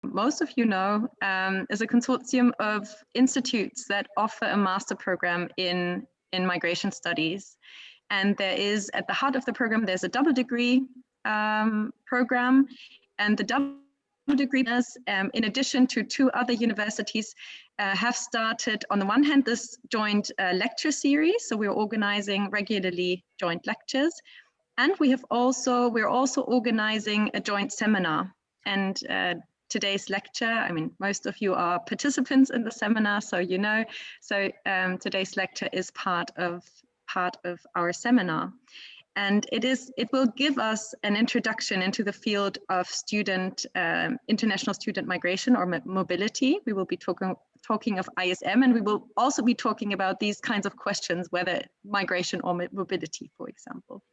most of you know, is a consortium of institutes that offer a master program in migration studies. And there is, at the heart of the program, there's a double degree program, and the double degree, in addition to 2 other universities, have started, on the one hand, this joint lecture series. So we're organizing regularly joint lectures. And we're also organizing a joint seminar. And today's lecture, I mean, most of you are participants in the seminar, so you know. So today's lecture is part of our seminar. And it will give us an introduction into the field of international student migration or mobility. We will be talking of ISM, and we will also be talking about these kinds of questions, whether migration or mobility, for example.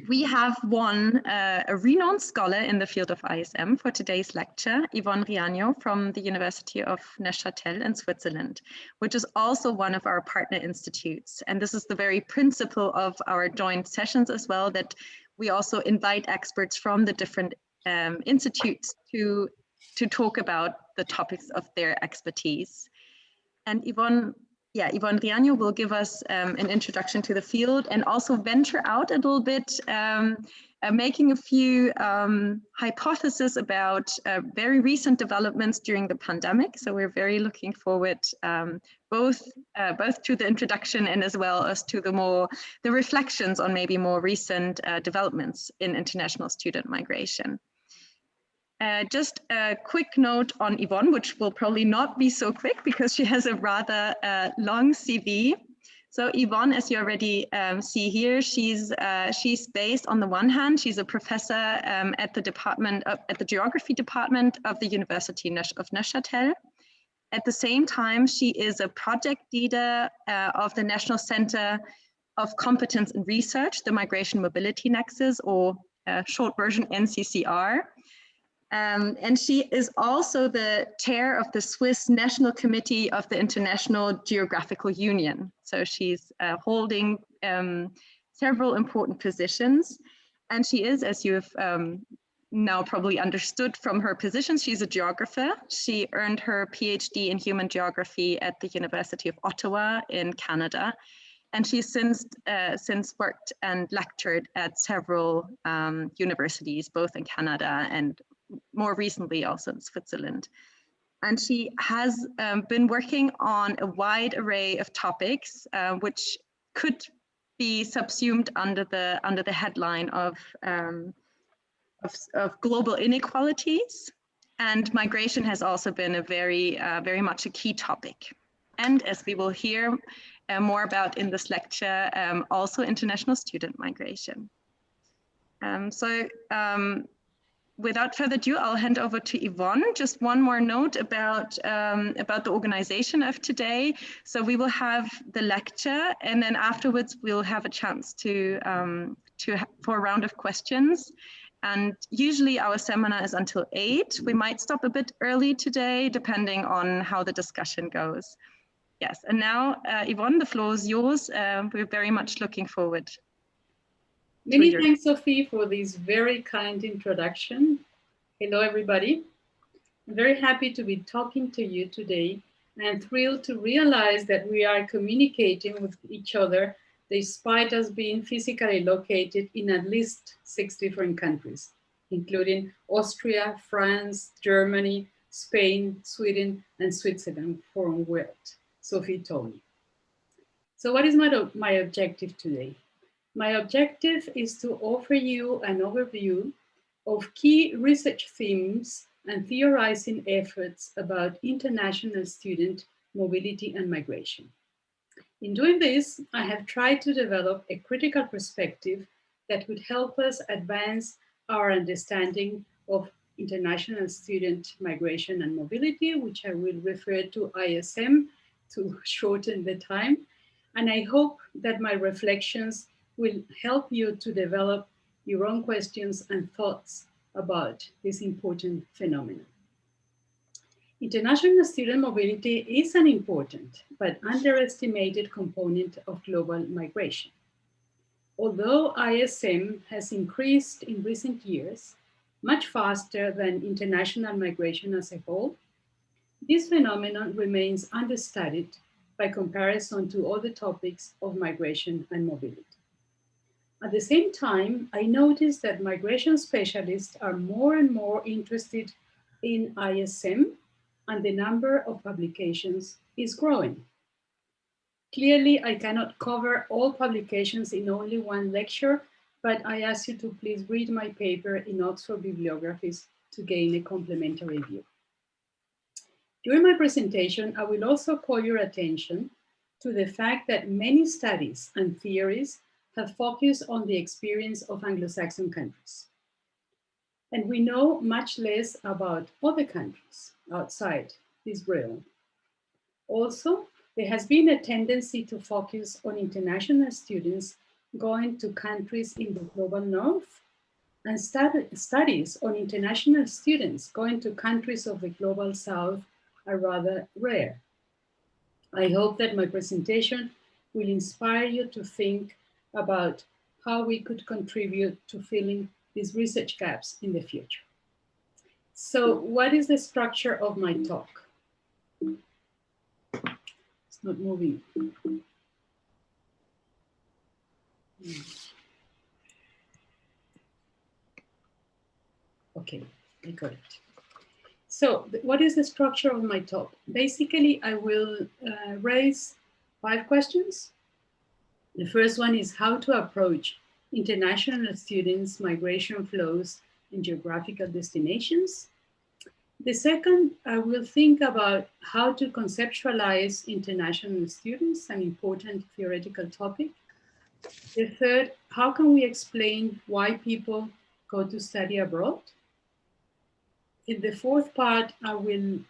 We have a renowned scholar in the field of ISM for today's lecture, Yvonne Riaño from the University of Neuchâtel in Switzerland, which is also one of our partner institutes. And this is the very principle of our joint sessions as well, that we also invite experts from the different institutes to talk about the topics of their expertise. And Yvonne Riaño will give us an introduction to the field and also venture out a little bit, making a few hypotheses about very recent developments during the pandemic. So we're very looking forward both to the introduction and as well as to the reflections on maybe more recent developments in international student migration. Just a quick note on Yvonne, which will probably not be so quick because she has a rather long CV. So Yvonne, as you already see here, she's based, on the one hand, she's a professor at the Geography Department of the University of Neuchâtel. At the same time, she is a project leader of the National Center of Competence and Research, the Migration Mobility Nexus, or short version NCCR. And she is also the chair of the Swiss National Committee of the International Geographical Union. So she's holding several important positions. And she is, as you've now probably understood from her position, she's a geographer. She earned her PhD in human geography at the University of Ottawa in Canada. And she's since worked and lectured at several universities, both in Canada and more recently also in Switzerland. And she has been working on a wide array of topics, which could be subsumed under the headline of global inequalities. And migration has also been a very much a key topic. And as we will hear more about in this lecture, also international student migration. Without further ado, I'll hand over to Yvonne. Just one more note about the organization of today. So we will have the lecture, and then afterwards we'll have a chance for a round of questions. And usually our seminar is until 8. We might stop a bit early today, depending on how the discussion goes. Yes, and now Yvonne, the floor is yours. We're very much looking forward. Many thanks, Sophie, for this very kind introduction. Hello, everybody. I'm very happy to be talking to you today and thrilled to realize that we are communicating with each other despite us being physically located in at least 6 different countries, including Austria, France, Germany, Spain, Sweden, and Switzerland, from where Sophie told me. So what is my objective today? My objective is to offer you an overview of key research themes and theorizing efforts about international student mobility and migration. In doing this, I have tried to develop a critical perspective that would help us advance our understanding of international student migration and mobility, which I will refer to ISM to shorten the time. And I hope that my reflections will help you to develop your own questions and thoughts about this important phenomenon. International student mobility is an important but underestimated component of global migration. Although ISM has increased in recent years, much faster than international migration as a whole, this phenomenon remains understudied by comparison to other topics of migration and mobility. At the same time, I noticed that migration specialists are more and more interested in ISM, and the number of publications is growing. Clearly, I cannot cover all publications in only one lecture, but I ask you to please read my paper in Oxford Bibliographies to gain a complementary view. During my presentation, I will also call your attention to the fact that many studies and theories have focused on the experience of Anglo-Saxon countries. And we know much less about other countries outside this realm. Also, there has been a tendency to focus on international students going to countries in the global north, and studies on international students going to countries of the global south are rather rare. I hope that my presentation will inspire you to think about how we could contribute to filling these research gaps in the future. So what is the structure of my talk? It's not moving. Okay, I got it. So what is the structure of my talk? Basically, I will raise 5 questions. The first one is how to approach international students' migration flows and geographical destinations. The second, I will think about how to conceptualize international students, an important theoretical topic. The third, how can we explain why people go to study abroad? In the fourth part, I will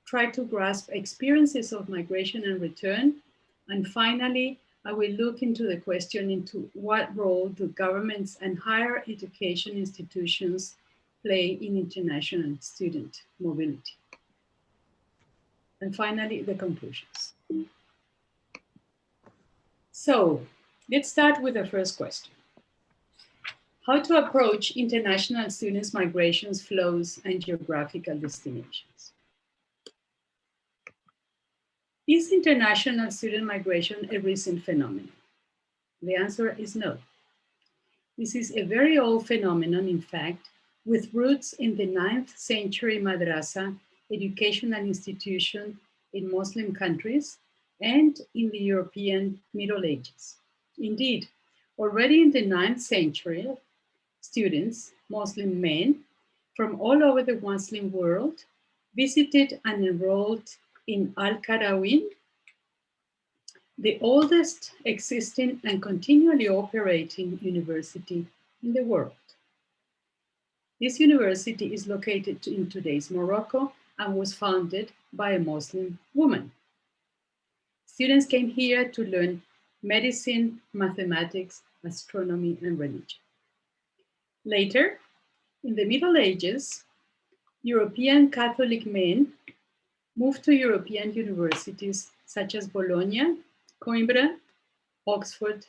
try to grasp experiences of migration and return. And finally, I will look into the question into what role do governments and higher education institutions play in international student mobility. And finally, the conclusions. So let's start with the first question. How to approach international students' migrations, flows, and geographical destinations. Is international student migration a recent phenomenon? The answer is no. This is a very old phenomenon, in fact, with roots in the 9th century madrasa educational institution in Muslim countries and in the European Middle Ages. Indeed, already in the 9th century, students, Muslim men from all over the Muslim world, visited and enrolled in Al-Qarawin, the oldest existing and continually operating university in the world. This university is located in today's Morocco and was founded by a Muslim woman. Students came here to learn medicine, mathematics, astronomy, and religion. Later, in the Middle Ages, European Catholic men moved to European universities such as Bologna, Coimbra, Oxford,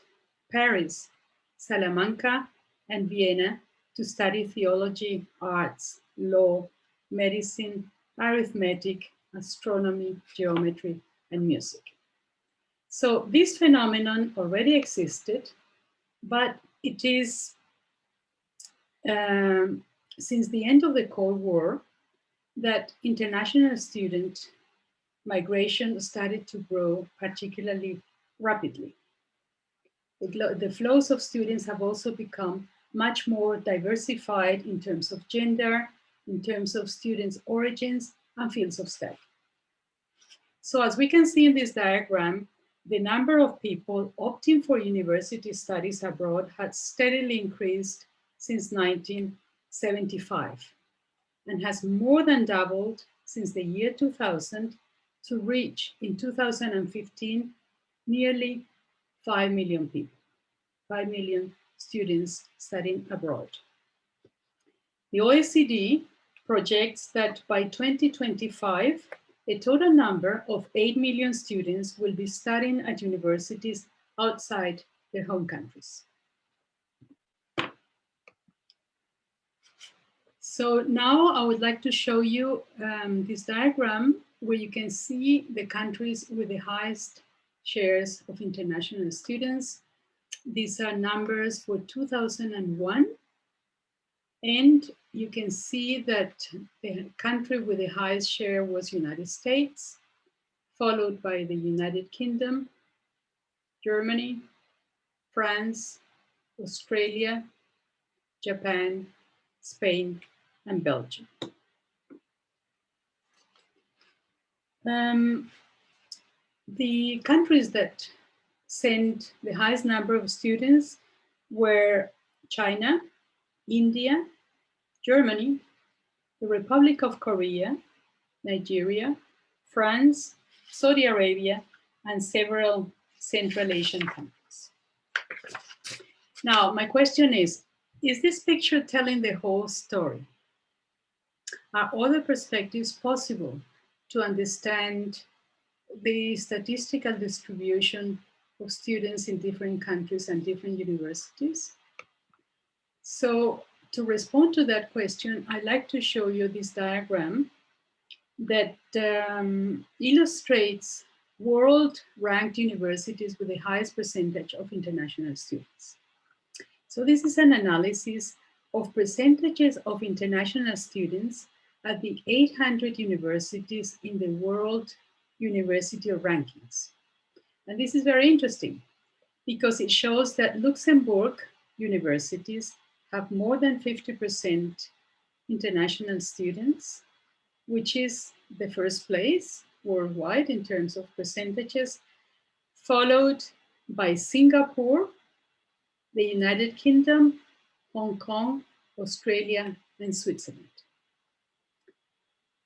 Paris, Salamanca, and Vienna to study theology, arts, law, medicine, arithmetic, astronomy, geometry, and music. So this phenomenon already existed, but it is since the end of the Cold War that international student migration started to grow particularly rapidly. The flows of students have also become much more diversified in terms of gender, in terms of students' origins and fields of study. So as we can see in this diagram, the number of people opting for university studies abroad has steadily increased since 1975 and has more than doubled since the year 2000 to reach in 2015 nearly 5 million people, 5 million students studying abroad. The OECD projects that by 2025, a total number of 8 million students will be studying at universities outside their home countries. So now I would like to show you this diagram where you can see the countries with the highest shares of international students. These are numbers for 2001. And you can see that the country with the highest share was United States, followed by the United Kingdom, Germany, France, Australia, Japan, Spain, and Belgium. The countries that sent the highest number of students were China, India, Germany, the Republic of Korea, Nigeria, France, Saudi Arabia, and several Central Asian countries. Now, my question is this picture telling the whole story? Are other perspectives possible to understand the statistical distribution of students in different countries and different universities? So to respond to that question, I'd like to show you this diagram that illustrates world-ranked universities with the highest percentage of international students. So this is an analysis of percentages of international students at the 800 universities in the World University Rankings. And this is very interesting because it shows that Luxembourg universities have more than 50% international students, which is the first place worldwide in terms of percentages, followed by Singapore, the United Kingdom, Hong Kong, Australia, and Switzerland.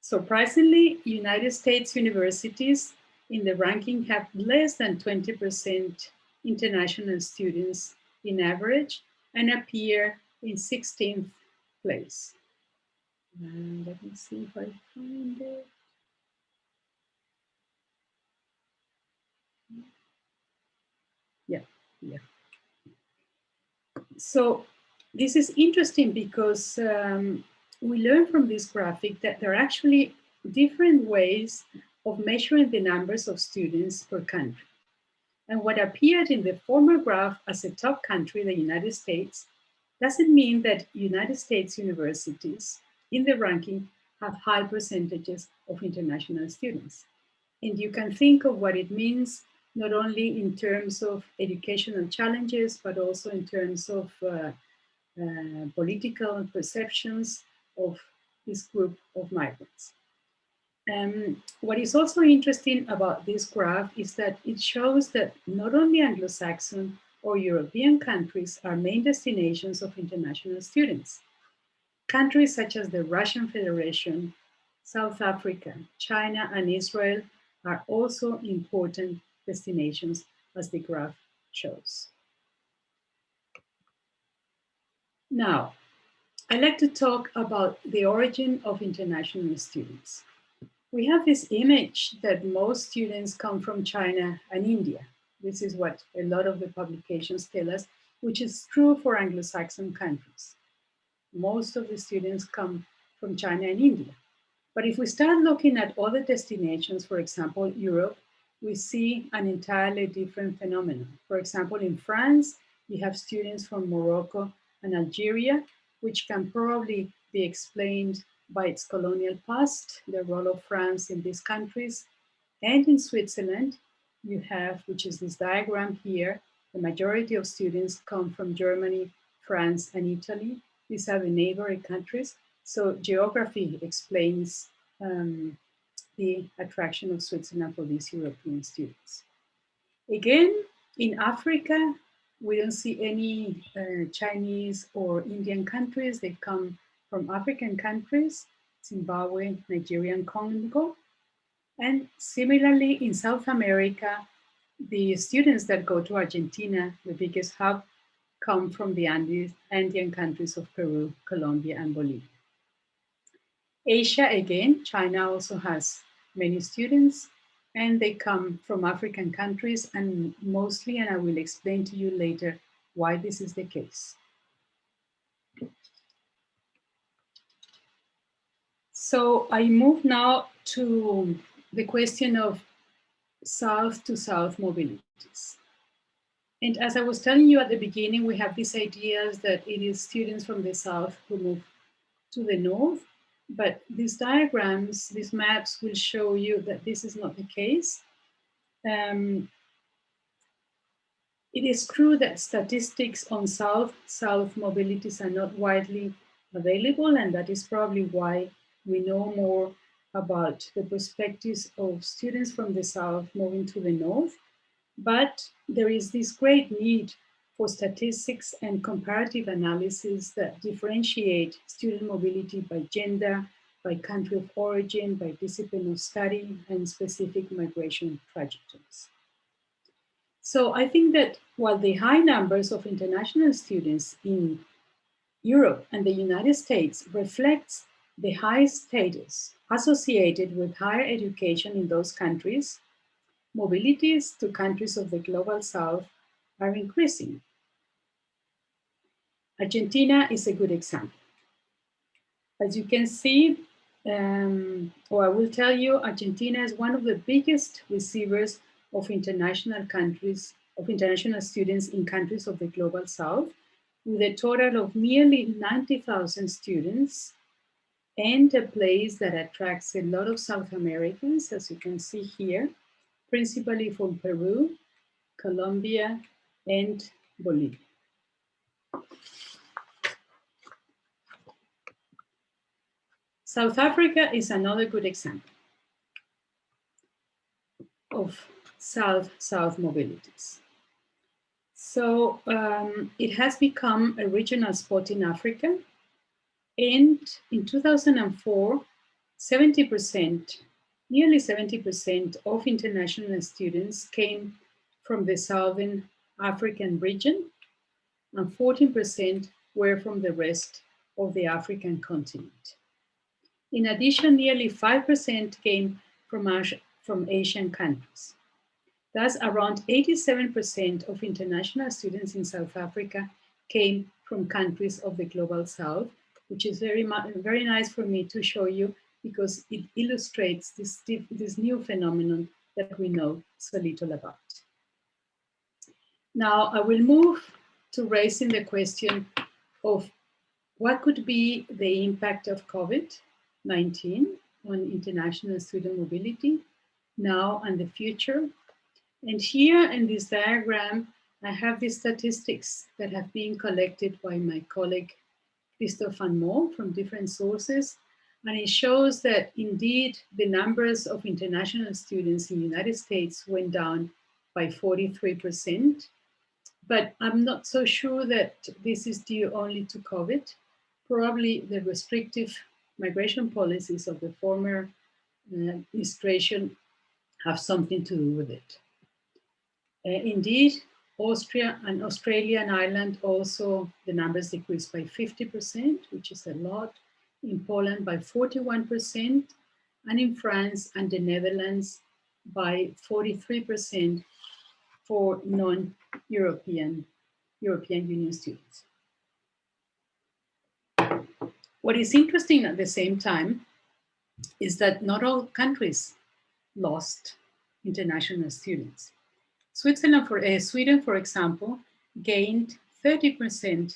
Surprisingly, United States universities in the ranking have less than 20% international students in average and appear in 16th place. And let me see if I find it. Yeah. So this is interesting because we learn from this graphic that there are actually different ways of measuring the numbers of students per country. And what appeared in the former graph as a top country, the United States, doesn't mean that United States universities in the ranking have high percentages of international students. And you can think of what it means not only in terms of educational challenges, but also in terms of political perceptions of this group of migrants. What is also interesting about this graph is that it shows that not only Anglo-Saxon or European countries are main destinations of international students. Countries such as the Russian Federation, South Africa, China, and Israel are also important destinations, as the graph shows. Now, I'd like to talk about the origin of international students. We have this image that most students come from China and India. This is what a lot of the publications tell us, which is true for Anglo-Saxon countries. Most of the students come from China and India. But if we start looking at other destinations, for example, Europe, we see an entirely different phenomenon. For example, in France, you have students from Morocco and Algeria, which can probably be explained by its colonial past, the role of France in these countries. And in Switzerland, you have, which is this diagram here, the majority of students come from Germany, France, and Italy. These are the neighboring countries. So geography explains the attraction of Switzerland for these European students. Again, in Africa, we don't see any Chinese or Indian countries. They come from African countries, Zimbabwe, Nigeria, and Congo. And similarly, in South America, the students that go to Argentina, the biggest hub, come from the Andean countries of Peru, Colombia, and Bolivia. Asia, again, China also has many students, and they come from African countries and mostly, and I will explain to you later why this is the case. So I move now to the question of south-to-south mobilities. And as I was telling you at the beginning, we have these ideas that it is students from the south who move to the north, but these diagrams, these maps will show you that this is not the case. It is true that statistics on south-south mobilities are not widely available, and that is probably why we know more about the perspectives of students from the south moving to the north. But there is this great need for statistics and comparative analysis that differentiate student mobility by gender, by country of origin, by discipline of study, and specific migration trajectories. So I think that while the high numbers of international students in Europe and the United States reflects the high status associated with higher education in those countries, mobilities to countries of the global south are increasing. Argentina is a good example. As you can see, or I will tell you, Argentina is one of the biggest receivers of international students in countries of the global south, with a total of nearly 90,000 students, and a place that attracts a lot of South Americans, as you can see here, principally from Peru, Colombia, and Bolivia. South Africa is another good example of south-south mobilities. So it has become a regional spot in Africa. And in 2004, 70%, nearly 70% of international students came from the Southern African region, and 14% were from the rest of the African continent. In addition, nearly 5% came from Asian countries. Thus, around 87% of international students in South Africa came from countries of the global south, which is very nice for me to show you because it illustrates this new phenomenon that we know so little about. Now, I will move to raising the question of what could be the impact of COVID-19 on international student mobility now and the future. And here in this diagram, I have the statistics that have been collected by my colleague, Christophe Van Mool, from different sources. And it shows that indeed the numbers of international students in the United States went down by 43%. But I'm not so sure that this is due only to COVID. Probably the restrictive migration policies of the former administration have something to do with it. Indeed, Austria and Australia and Ireland also, the numbers decreased by 50%, which is a lot. In Poland by 41%, and in France and the Netherlands by 43% for non-European Union students. What is interesting at the same time is that not all countries lost international students. Sweden, for example, gained 30%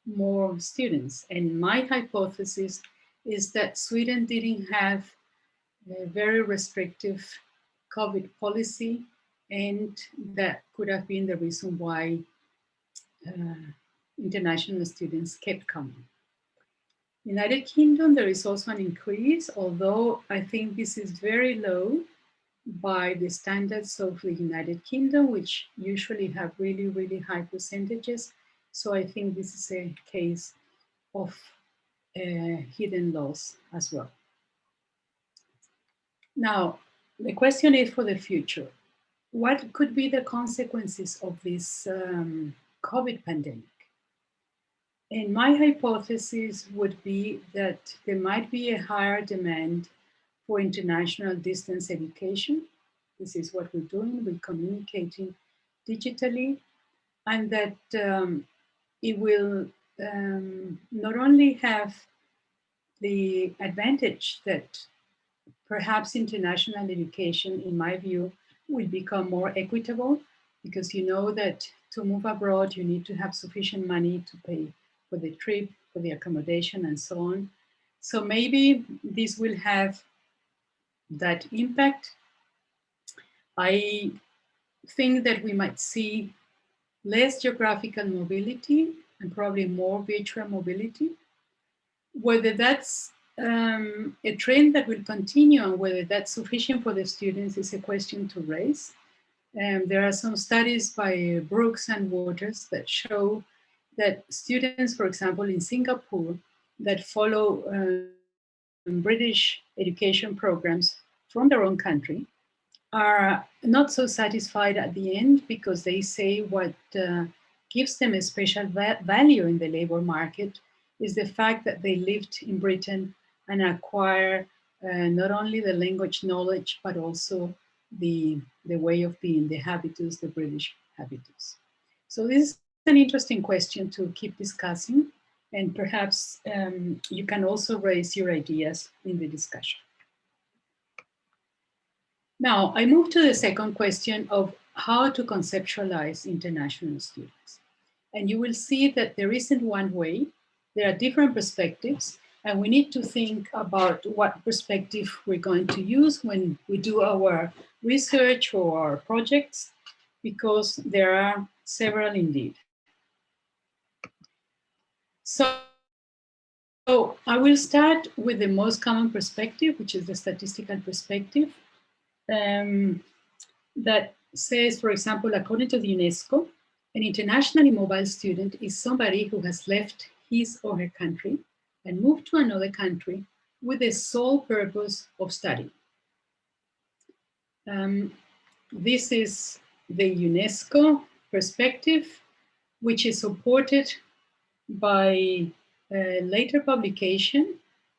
more students. And my hypothesis is that Sweden didn't have a very restrictive COVID policy, and that could have been the reason why international students kept coming. United Kingdom, there is also an increase, although I think this is very low by the standards of the United Kingdom, which usually have really, really high percentages. So I think this is a case of hidden loss as well. Now, the question is for the future. What could be the consequences of this COVID pandemic? And my hypothesis would be that there might be a higher demand for international distance education. This is what we're doing, we're communicating digitally, and that it will not only have the advantage that perhaps international education, in my view, will become more equitable, because you know that to move abroad, you need to have sufficient money to pay for the trip, for the accommodation, and so on. So maybe this will have that impact. I think that we might see less geographical mobility and probably more virtual mobility. Whether that's a trend that will continue and whether that's sufficient for the students is a question to raise. There are some studies by Brooks and Waters that show that students, for example, in Singapore, that follow British education programs from their own country are not so satisfied at the end, because they say what gives them a special value in the labor market is the fact that they lived in Britain and acquire not only the language knowledge, but also the way of being, the habitus, the British habitus. So this is an interesting question to keep discussing, and perhaps you can also raise your ideas in the discussion. Now, I move to the second question of how to conceptualize international students. And you will see that there isn't one way. There are different perspectives, and we need to think about what perspective we're going to use when we do our research or our projects, because there are several indeed. So I will start with the most common perspective, which is the statistical perspective. That says, for example, according to the UNESCO, an internationally mobile student is somebody who has left his or her country and moved to another country with the sole purpose of studying. This is the UNESCO perspective, which is supported by a later publication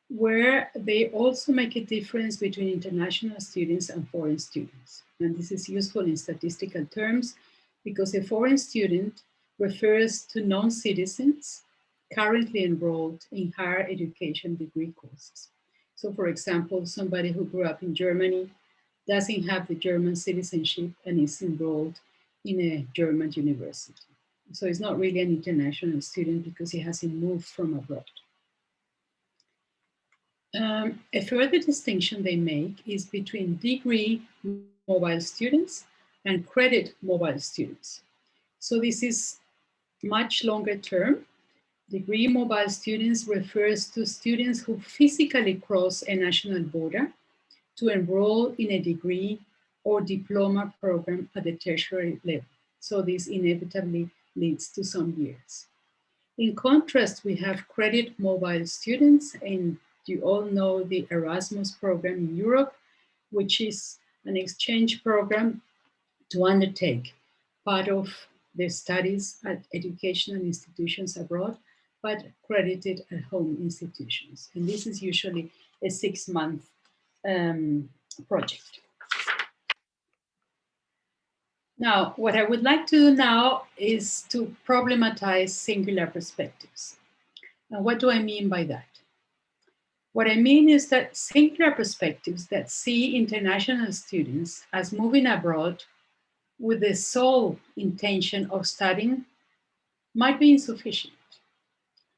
where they also make a difference between international students and foreign students. And this is useful in statistical terms because a foreign student refers to non-citizens currently enrolled in higher education degree courses. So for example, somebody who grew up in Germany doesn't have the German citizenship and is enrolled in a German university. So he's not really an international student because he hasn't moved from abroad. A further distinction they make is between degree mobile students and credit mobile students. So this is much longer term. Degree mobile students refers to students who physically cross a national border to enroll in a degree or diploma program at the tertiary level. So this inevitably leads to some years. In contrast, we have credit mobile students, and you all know the Erasmus program in Europe, which is an exchange program to undertake part of their studies at educational institutions abroad, but credited at home institutions. And this is usually a 6-month project. Now, what I would like to do now is to problematize singular perspectives. Now, what do I mean by that? What I mean is that singular perspectives that see international students as moving abroad with the sole intention of studying might be insufficient.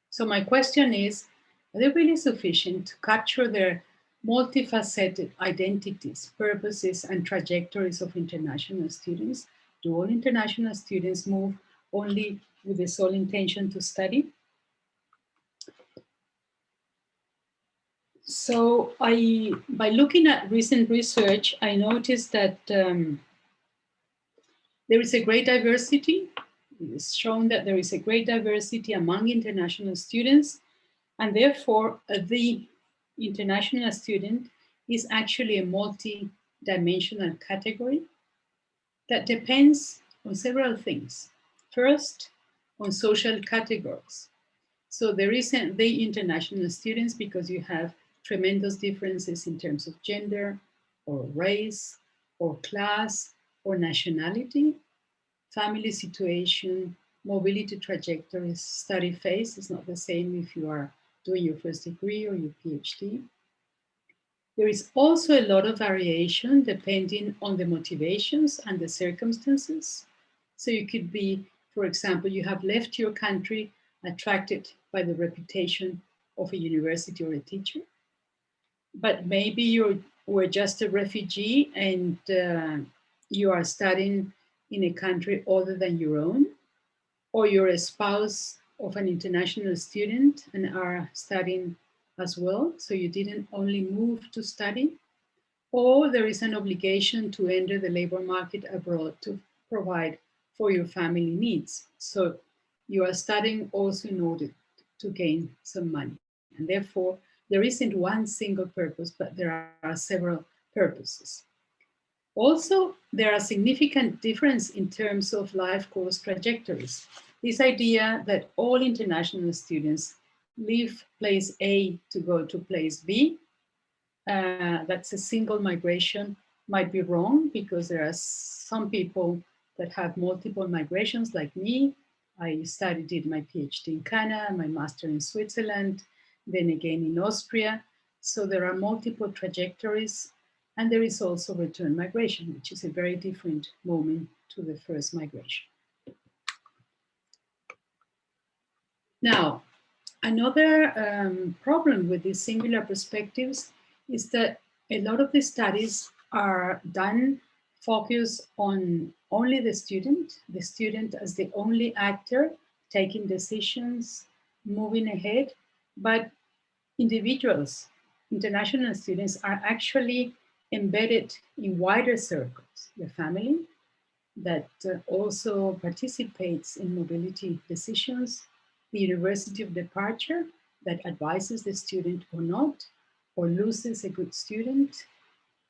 So my question is, are they really sufficient to capture their multifaceted identities, purposes, and trajectories of international students? Do all international students move only with the sole intention to study? So by looking at recent research, I noticed that there is a great diversity. It's shown that there is a great diversity among international students, and therefore the international student is actually a multi-dimensional category that depends on several things. First, on social categories. So there isn't the international students because you have tremendous differences in terms of gender or race or class or nationality, family situation, mobility trajectories, study phase is not the same if you are doing your first degree or your PhD. There is also a lot of variation depending on the motivations and the circumstances. So you could be, for example, you have left your country attracted by the reputation of a university or a teacher, but maybe you were just a refugee and you are studying in a country other than your own, or you're a spouse of an international student and are studying as well, so you didn't only move to study, or there is an obligation to enter the labor market abroad to provide for your family needs. So you are studying also in order to gain some money. And therefore, there isn't one single purpose, but there are several purposes. Also, there are significant differences in terms of life course trajectories. This idea that all international students leave place A to go to place B, that's a single migration, might be wrong because there are some people that have multiple migrations like me. I did my PhD in Canada, my master in Switzerland, then again in Austria. So there are multiple trajectories, and there is also return migration, which is a very different moment to the first migration. Now, another problem with these singular perspectives is that a lot of the studies are done focus on only the student as the only actor taking decisions, moving ahead, but individuals, international students are actually embedded in wider circles, the family that also participates in mobility decisions, the university of departure that advises the student or not, or loses a good student,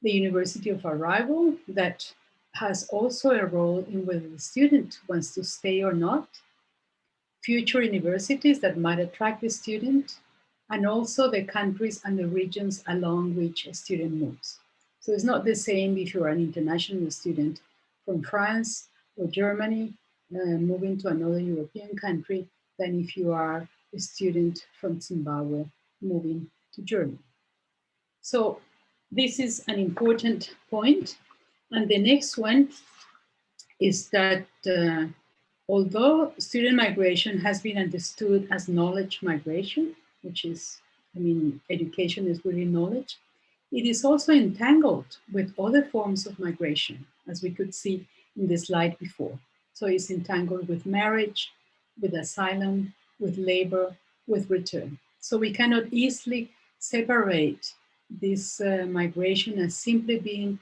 the university of arrival that has also a role in whether the student wants to stay or not, future universities that might attract the student, and also the countries and the regions along which a student moves. So it's not the same if you're an international student from France or Germany moving to another European country than if you are a student from Zimbabwe moving to Germany. So this is an important point. And the next one is that although student migration has been understood as knowledge migration, which is, education is really knowledge, it is also entangled with other forms of migration, as we could see in the slide before. So it's entangled with marriage, with asylum, with labor, with return. So we cannot easily separate this migration as simply being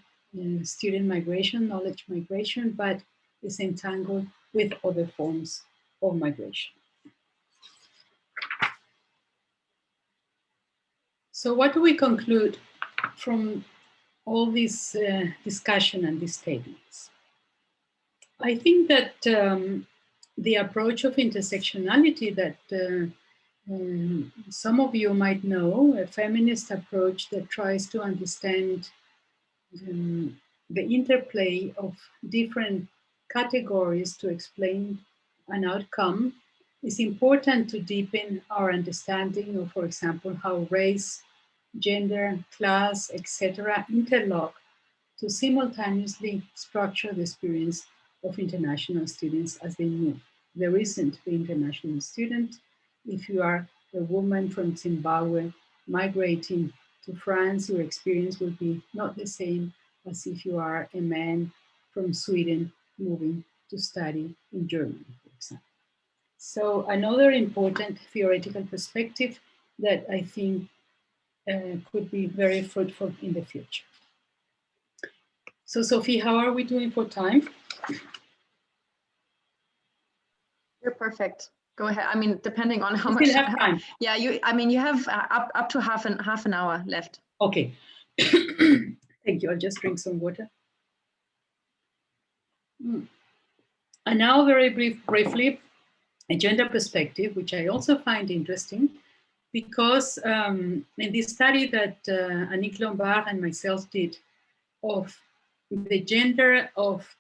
student migration, knowledge migration, but is entangled with other forms of migration. So what do we conclude from all this discussion and these statements? I think that the approach of intersectionality that some of you might know, a feminist approach that tries to understand the interplay of different categories to explain an outcome, is important to deepen our understanding of, for example, how race, gender, class, etc. interlock to simultaneously structure the experience of international students as they move. There isn't the international student. If you are a woman from Zimbabwe migrating to France, your experience will be not the same as if you are a man from Sweden moving to study in Germany, for example. So another important theoretical perspective that I think could be very fruitful in the future. So Sophie, how are we doing for time? You're perfect. Go ahead. Depending on how much time. Yeah, you have up to half an hour left. Okay. Thank you. I'll just drink some water. And now very briefly, a gender perspective, which I also find interesting because in this study that Annick Lombard and myself did of the gender of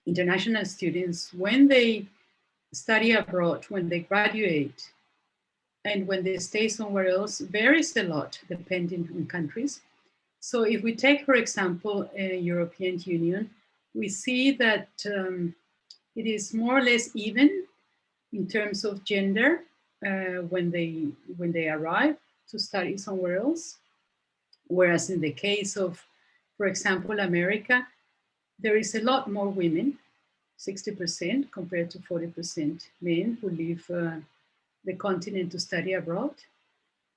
international students when they study abroad, when they graduate, and when they stay somewhere else varies a lot depending on countries. So if we take, for example, European Union, we see that it is more or less even in terms of gender when they arrive to study somewhere else. Whereas in the case of, for example, America, there is a lot more women, 60% compared to 40% men who leave the continent to study abroad.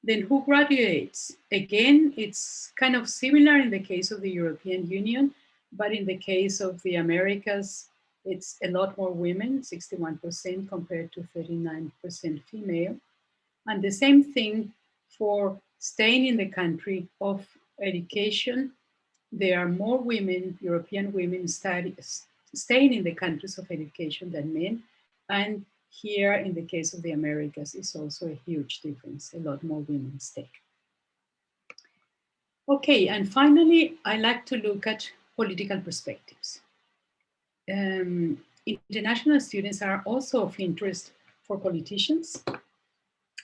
Then who graduates? Again, it's kind of similar in the case of the European Union, but in the case of the Americas, it's a lot more women, 61% compared to 39% female. And the same thing for staying in the country of education. There are more women, European women, staying in the countries of education than men. And here, in the case of the Americas, is also a huge difference. A lot more women stay. Okay, and finally, I like to look at political perspectives. International students are also of interest for politicians.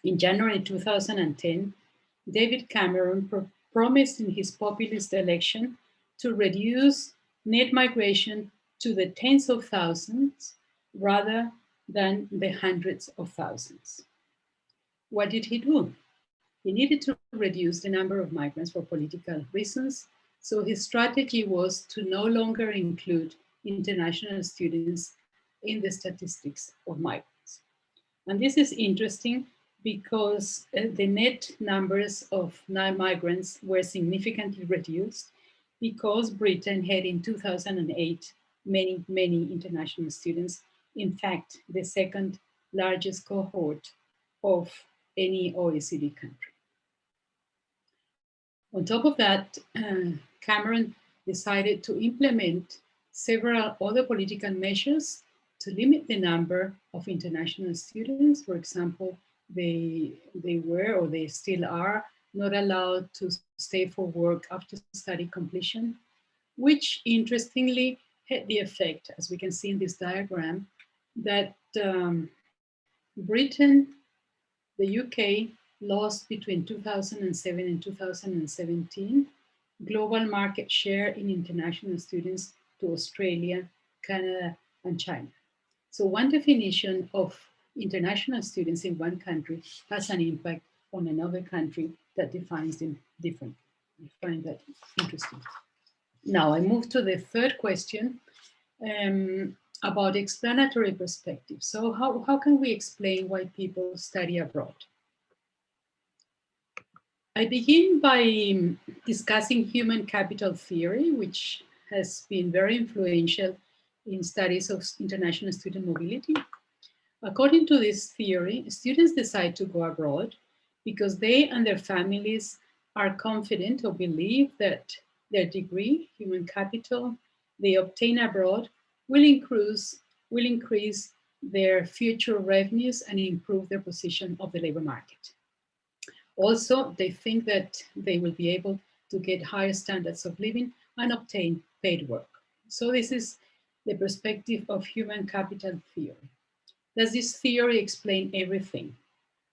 In January 2010, David Cameron promised in his populist election to reduce net migration to the tens of thousands rather than the hundreds of thousands. What did he do? He needed to reduce the number of migrants for political reasons, so his strategy was to no longer include international students in the statistics of migrants. And this is interesting because the net numbers of migrants were significantly reduced because Britain had in 2008 many international students. In fact, the second largest cohort of any OECD country. On top of that, Cameron decided to implement several other political measures to limit the number of international students. For example, they were, or they still are, not allowed to stay for work after study completion, which interestingly had the effect, as we can see in this diagram, that Britain, the UK, lost between 2007 and 2017 global market share in international students to Australia, Canada, and China. So one definition of international students in one country has an impact on another country that defines them differently. I find that interesting. Now I move to the third question about explanatory perspective. So how can we explain why people study abroad? I begin by discussing human capital theory, which has been very influential in studies of international student mobility. According to this theory, students decide to go abroad because they and their families are confident or believe that their degree, human capital, they obtain abroad will increase their future revenues and improve their position of the labor market. Also, they think that they will be able to get higher standards of living and obtain paid work. So this is the perspective of human capital theory. Does this theory explain everything?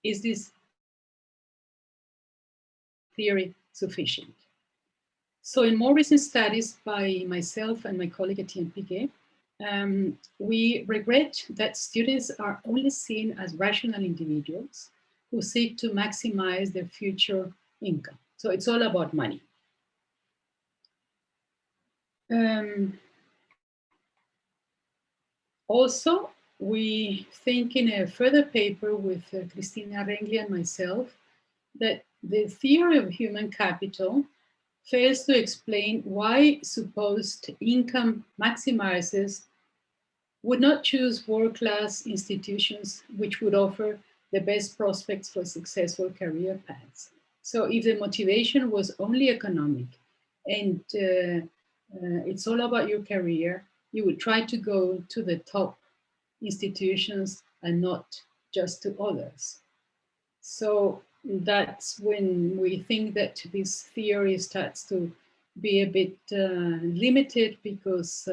Is this theory sufficient? So in more recent studies by myself and my colleague Etienne Piguet, we regret that students are only seen as rational individuals who seek to maximize their future income. So it's all about money. Also, we think in a further paper with Cristina Rengli and myself that the theory of human capital fails to explain why supposed income maximizers would not choose world-class institutions which would offer the best prospects for successful career paths. So if the motivation was only economic and it's all about your career, you would try to go to the top institutions and not just to others. So that's when we think that this theory starts to be a bit limited because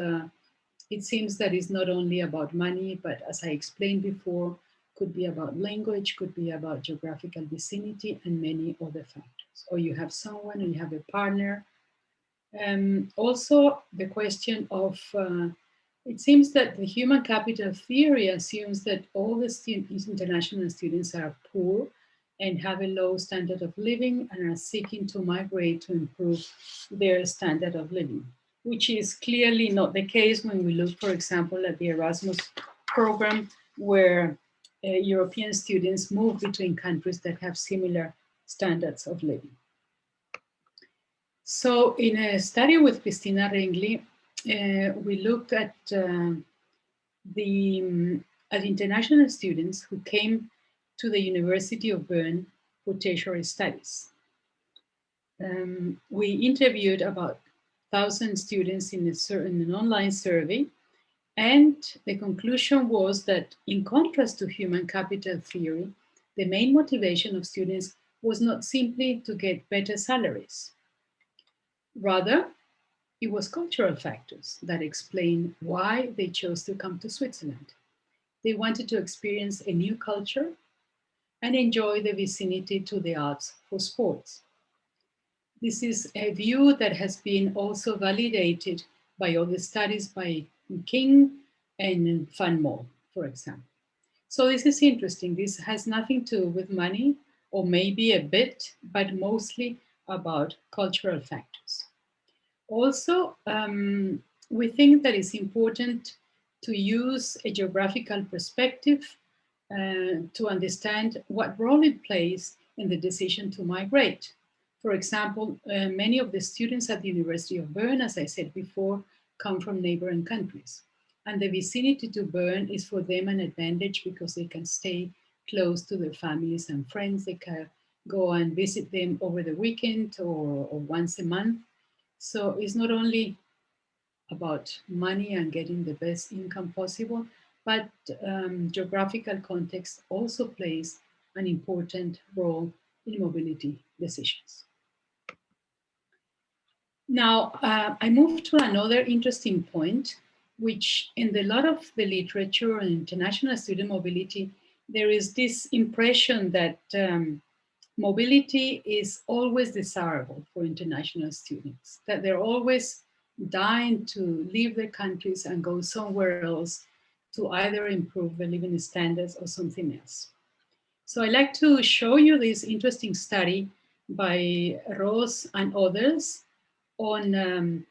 it seems that it's not only about money, but as I explained before, could be about language, could be about geographical vicinity, and many other factors. Or you have someone, or you have a partner. Also, the question of, it seems that the human capital theory assumes that all the students, international students, are poor and have a low standard of living and are seeking to migrate to improve their standard of living, which is clearly not the case when we look, for example, at the Erasmus program, where European students move between countries that have similar standards of living. So in a study with Christina Rengli, we looked at international students who came to the University of Bern for tertiary studies. We interviewed about 1,000 students in an online survey, and the conclusion was that, in contrast to human capital theory, the main motivation of students was not simply to get better salaries. Rather, it was cultural factors that explain why they chose to come to Switzerland. They wanted to experience a new culture and enjoy the vicinity to the Alps for sports. This is a view that has been also validated by other studies by King and Van Mol, for example. So this is interesting. This has nothing to do with money, or maybe a bit, but mostly about cultural factors. Also, we think that it's important to use a geographical perspective to understand what role it plays in the decision to migrate. For example, many of the students at the University of Bern, as I said before, come from neighboring countries. And the vicinity to Bern is for them an advantage because they can stay close to their families and friends. They can go and visit them over the weekend or once a month. So it's not only about money and getting the best income possible, but geographical context also plays an important role in mobility decisions. Now, I move to another interesting point, which in a lot of the literature on international student mobility, there is this impression that mobility is always desirable for international students, that they're always dying to leave their countries and go somewhere else to either improve their living standards or something else. So I'd like to show you this interesting study by Rose and others on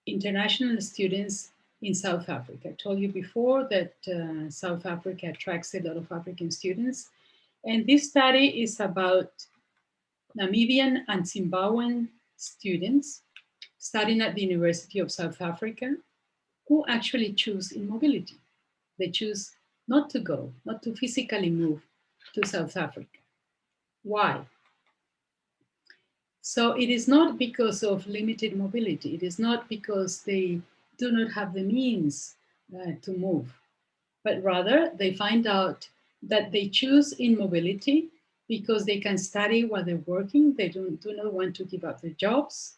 international students in South Africa. I told you before that South Africa attracts a lot of African students. And this study is about Namibian and Zimbabwean students studying at the University of South Africa who actually choose immobility. They choose not to go, not to physically move to South Africa. Why? So it is not because of limited mobility. It is not because they do not have the means to move, but rather they find out that they choose immobility because they can study while they're working. They do not want to give up their jobs.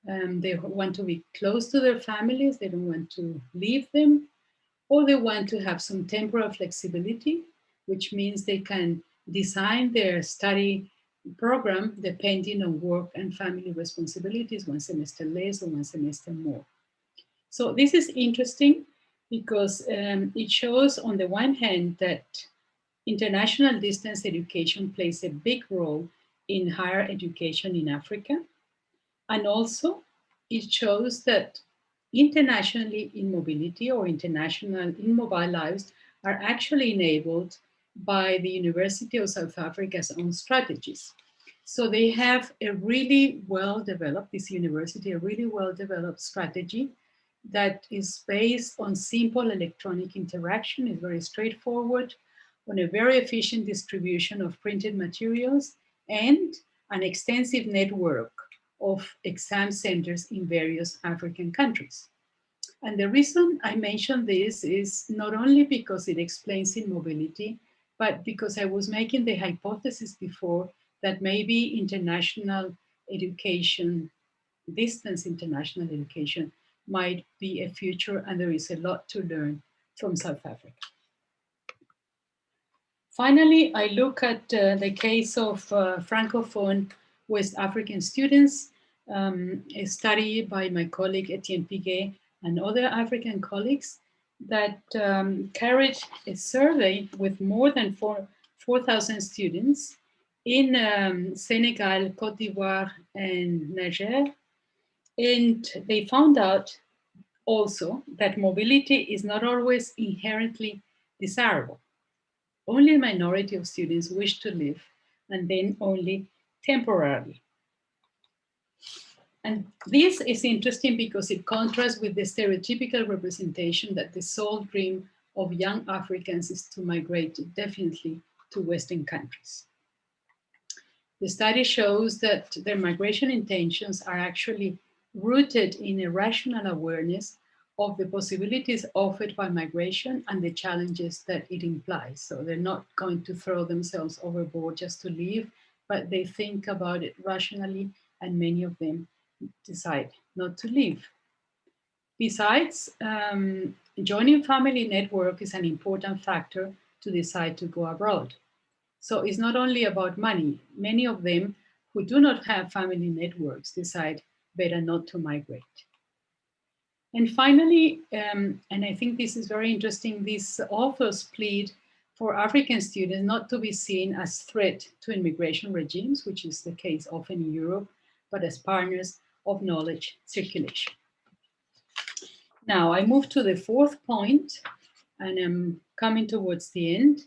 They want to be close to their families. They don't want to leave them, or they want to have some temporal flexibility, which means they can design their study program depending on work and family responsibilities, one semester less or one semester more. So this is interesting because it shows on the one hand that international distance education plays a big role in higher education in Africa. And also it shows that internationally in mobility or international immobile lives are actually enabled by the University of South Africa's own strategies. So they have a really well-developed, this university, a really well-developed strategy that is based on simple electronic interaction, is very straightforward, on a very efficient distribution of printed materials, and an extensive network of exam centers in various African countries. And the reason I mention this is not only because it explains immobility, but because I was making the hypothesis before that maybe international education, distance international education, might be a future, and there is a lot to learn from South Africa. Finally, I look at the case of Francophone West African students, a study by my colleague Etienne Piguet and other African colleagues that carried a survey with more than 4,000 students in Senegal, Cote d'Ivoire, and Niger. And they found out also that mobility is not always inherently desirable. Only a minority of students wish to live, and then only temporarily. And this is interesting because it contrasts with the stereotypical representation that the sole dream of young Africans is to migrate definitely to Western countries. The study shows that their migration intentions are actually rooted in a rational awareness of the possibilities offered by migration and the challenges that it implies. So they're not going to throw themselves overboard just to leave, but they think about it rationally, and many of them decide not to leave. Besides, joining family network is an important factor to decide to go abroad. So it's not only about money. Many of them who do not have family networks decide better not to migrate. And finally, and I think this is very interesting, these authors plead for African students not to be seen as threat to immigration regimes, which is the case often in Europe, but as partners of knowledge circulation. Now I move to the fourth point, and I'm coming towards the end.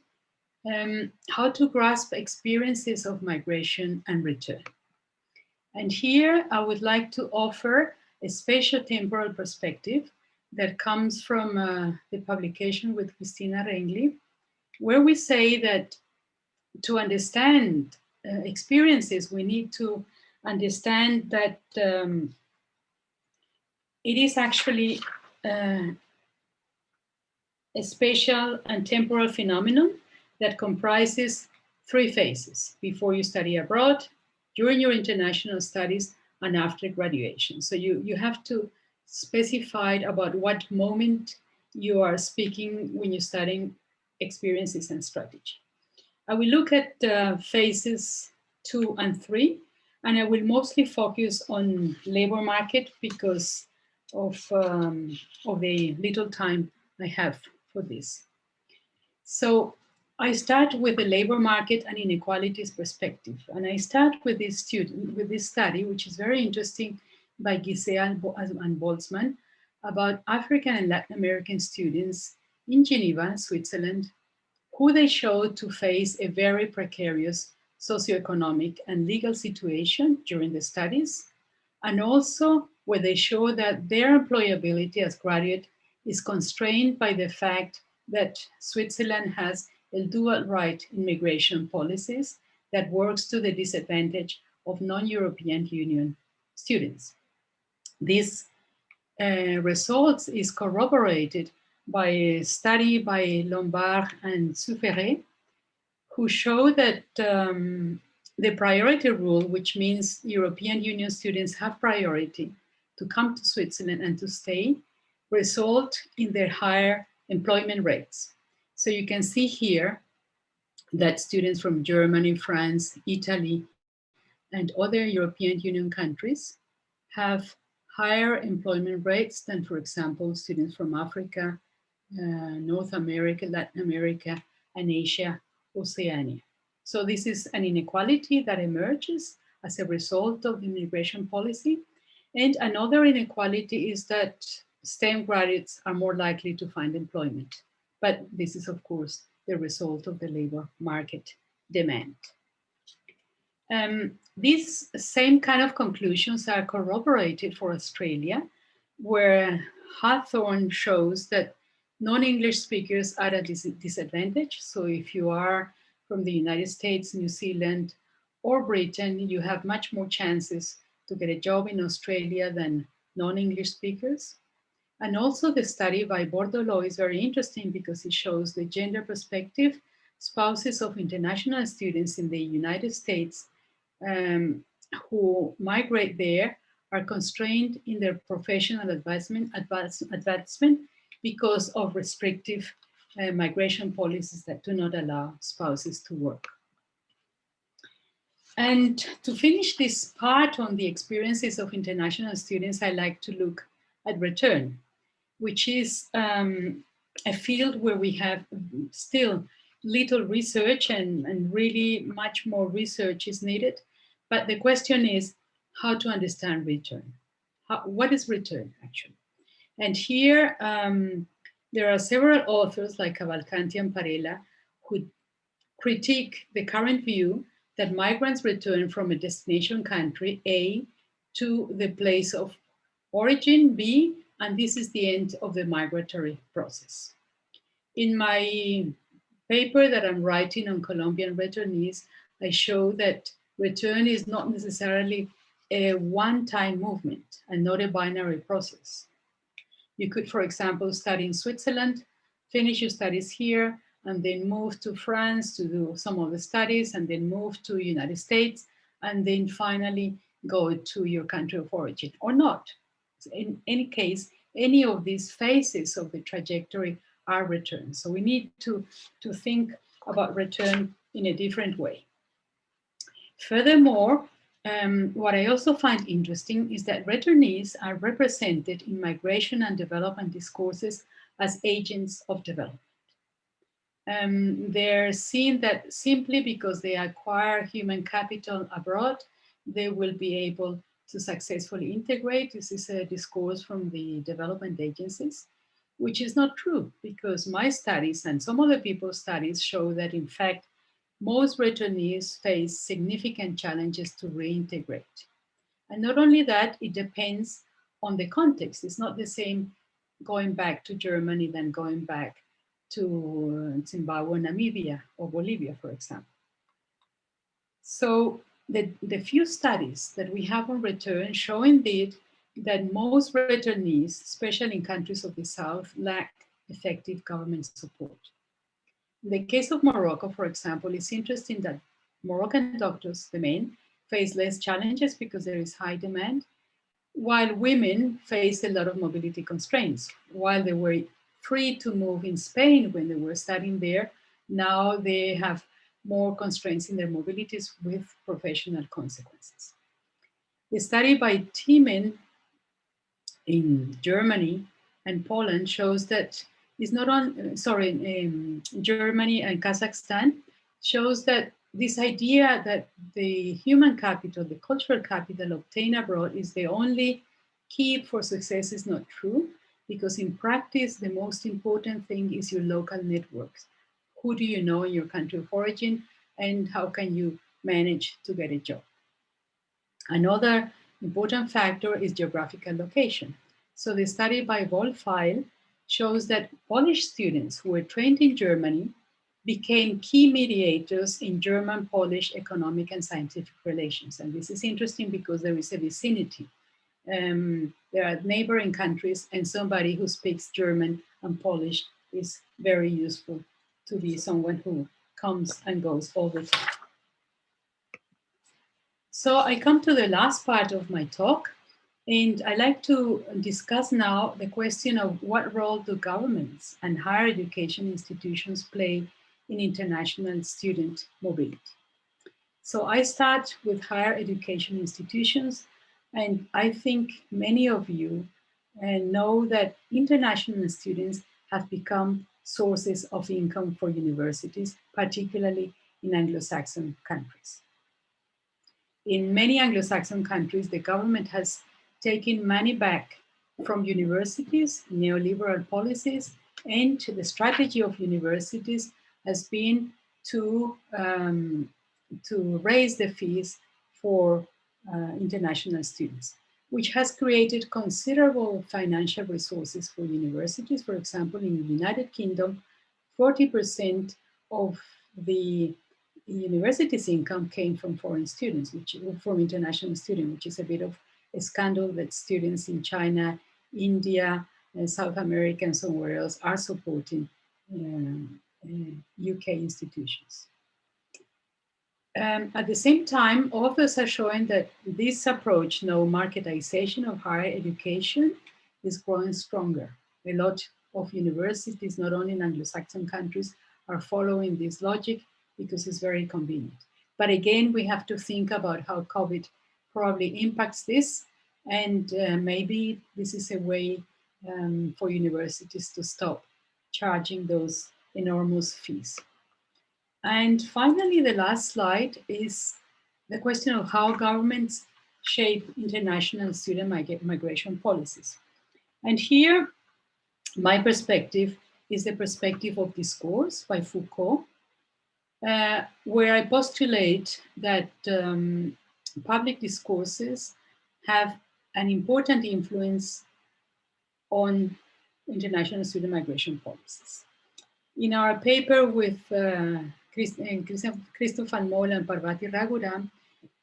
How to grasp experiences of migration and return. And here I would like to offer a spatio-temporal perspective that comes from the publication with Christina Rengli, where we say that to understand experiences, we need to understand that it is actually a spatial and temporal phenomenon that comprises three phases: before you study abroad, during your international studies, and after graduation. So you have to specify about what moment you are speaking when you're studying experiences and strategy. I will look at phases 2 and 3, and I will mostly focus on labor market because of the little time I have for this. So I start with the labor market and inequalities perspective. And I start with this study, which is very interesting, by Giselle and Boltzmann, about African and Latin American students in Geneva, Switzerland, who they showed to face a very precarious socioeconomic and legal situation during the studies, and also where they show that their employability as graduate is constrained by the fact that Switzerland has a dual right immigration policies that works to the disadvantage of non-European Union students. This results is corroborated by a study by Lombard and Soufferet, who show that the priority rule, which means European Union students have priority to come to Switzerland and to stay, result in their higher employment rates. So you can see here that students from Germany, France, Italy, and other European Union countries have higher employment rates than, for example, students from Africa, North America, Latin America, and Asia, Oceania. So this is an inequality that emerges as a result of the immigration policy. And another inequality is that STEM graduates are more likely to find employment. But this is, of course, the result of the labor market demand. These same kind of conclusions are corroborated for Australia, where Hawthorne shows that non-English speakers are at a disadvantage. So if you are from the United States, New Zealand, or Britain, you have much more chances to get a job in Australia than non-English speakers. And also the study by Bordelot is very interesting because it shows the gender perspective. Spouses of international students in the United States who migrate there are constrained in their professional advancement because of restrictive migration policies that do not allow spouses to work. And to finish this part on the experiences of international students, I like to look at return, which is a field where we have still little research and really much more research is needed. But the question is how to understand return. What is return actually? And here there are several authors like Cavalcanti and Parella who critique the current view that migrants return from a destination country A to the place of origin B, and this is the end of the migratory process. In my paper that I'm writing on Colombian returnees, I show that return is not necessarily a one-time movement and not a binary process. You could, for example, study in Switzerland, finish your studies here, and then move to France to do some of the studies, and then move to the United States, and then finally go to your country of origin, or not. In any case, any of these phases of the trajectory are return. So we need to think about return in a different way. Furthermore, what I also find interesting is that returnees are represented in migration and development discourses as agents of development. They're seen that simply because they acquire human capital abroad, they will be able to successfully integrate. This is a discourse from the development agencies, which is not true, because my studies and some other people's studies show that in fact, most returnees face significant challenges to reintegrate. And not only that, it depends on the context. It's not the same going back to Germany than going back to Zimbabwe, Namibia, or Bolivia, for example. So the few studies that we have on return show indeed that most returnees, especially in countries of the South, lack effective government support. In the case of Morocco, for example, it's interesting that Moroccan doctors, the men, face less challenges because there is high demand, while women face a lot of mobility constraints. While they were free to move in Spain when they were studying there, now they have more constraints in their mobilities with professional consequences. The study by Thiemen in Germany and Poland shows that it's not on, Germany and Kazakhstan shows that this idea that the human capital, the cultural capital obtained abroad is the only key for success is not true, because in practice, the most important thing is your local networks. Who do you know in your country of origin, and how can you manage to get a job? Another important factor is geographical location. So the study by Wolfeil shows that Polish students who were trained in Germany became key mediators in German-Polish economic and scientific relations. And this is interesting because there is a vicinity. There are neighboring countries, and somebody who speaks German and Polish is very useful to be someone who comes and goes all the time. So I come to the last part of my talk, and I like to discuss now the question of what role do governments and higher education institutions play in international student mobility. So I start with higher education institutions, and I think many of you know that international students have become sources of income for universities, particularly in Anglo-Saxon countries. In many Anglo-Saxon countries, the government has taken money back from universities, neoliberal policies, and the strategy of universities has been to raise the fees for international students, which has created considerable financial resources for universities. For example, in the United Kingdom, 40% of the university's income came from foreign students, from international students, which is a bit of a scandal that students in China, India, and South America, and somewhere else are supporting UK institutions. At the same time, authors are showing that this approach, no marketization of higher education, is growing stronger. A lot of universities, not only in Anglo-Saxon countries, are following this logic because it's very convenient. But again, we have to think about how COVID probably impacts this, and maybe this is a way for universities to stop charging those enormous fees. And finally, the last slide is the question of how governments shape international student migration policies. And here, my perspective is the perspective of Discourse by Foucault, where I postulate that public discourses have an important influence on international student migration policies. In our paper with Christoph van Molen and Parvati Raghuram,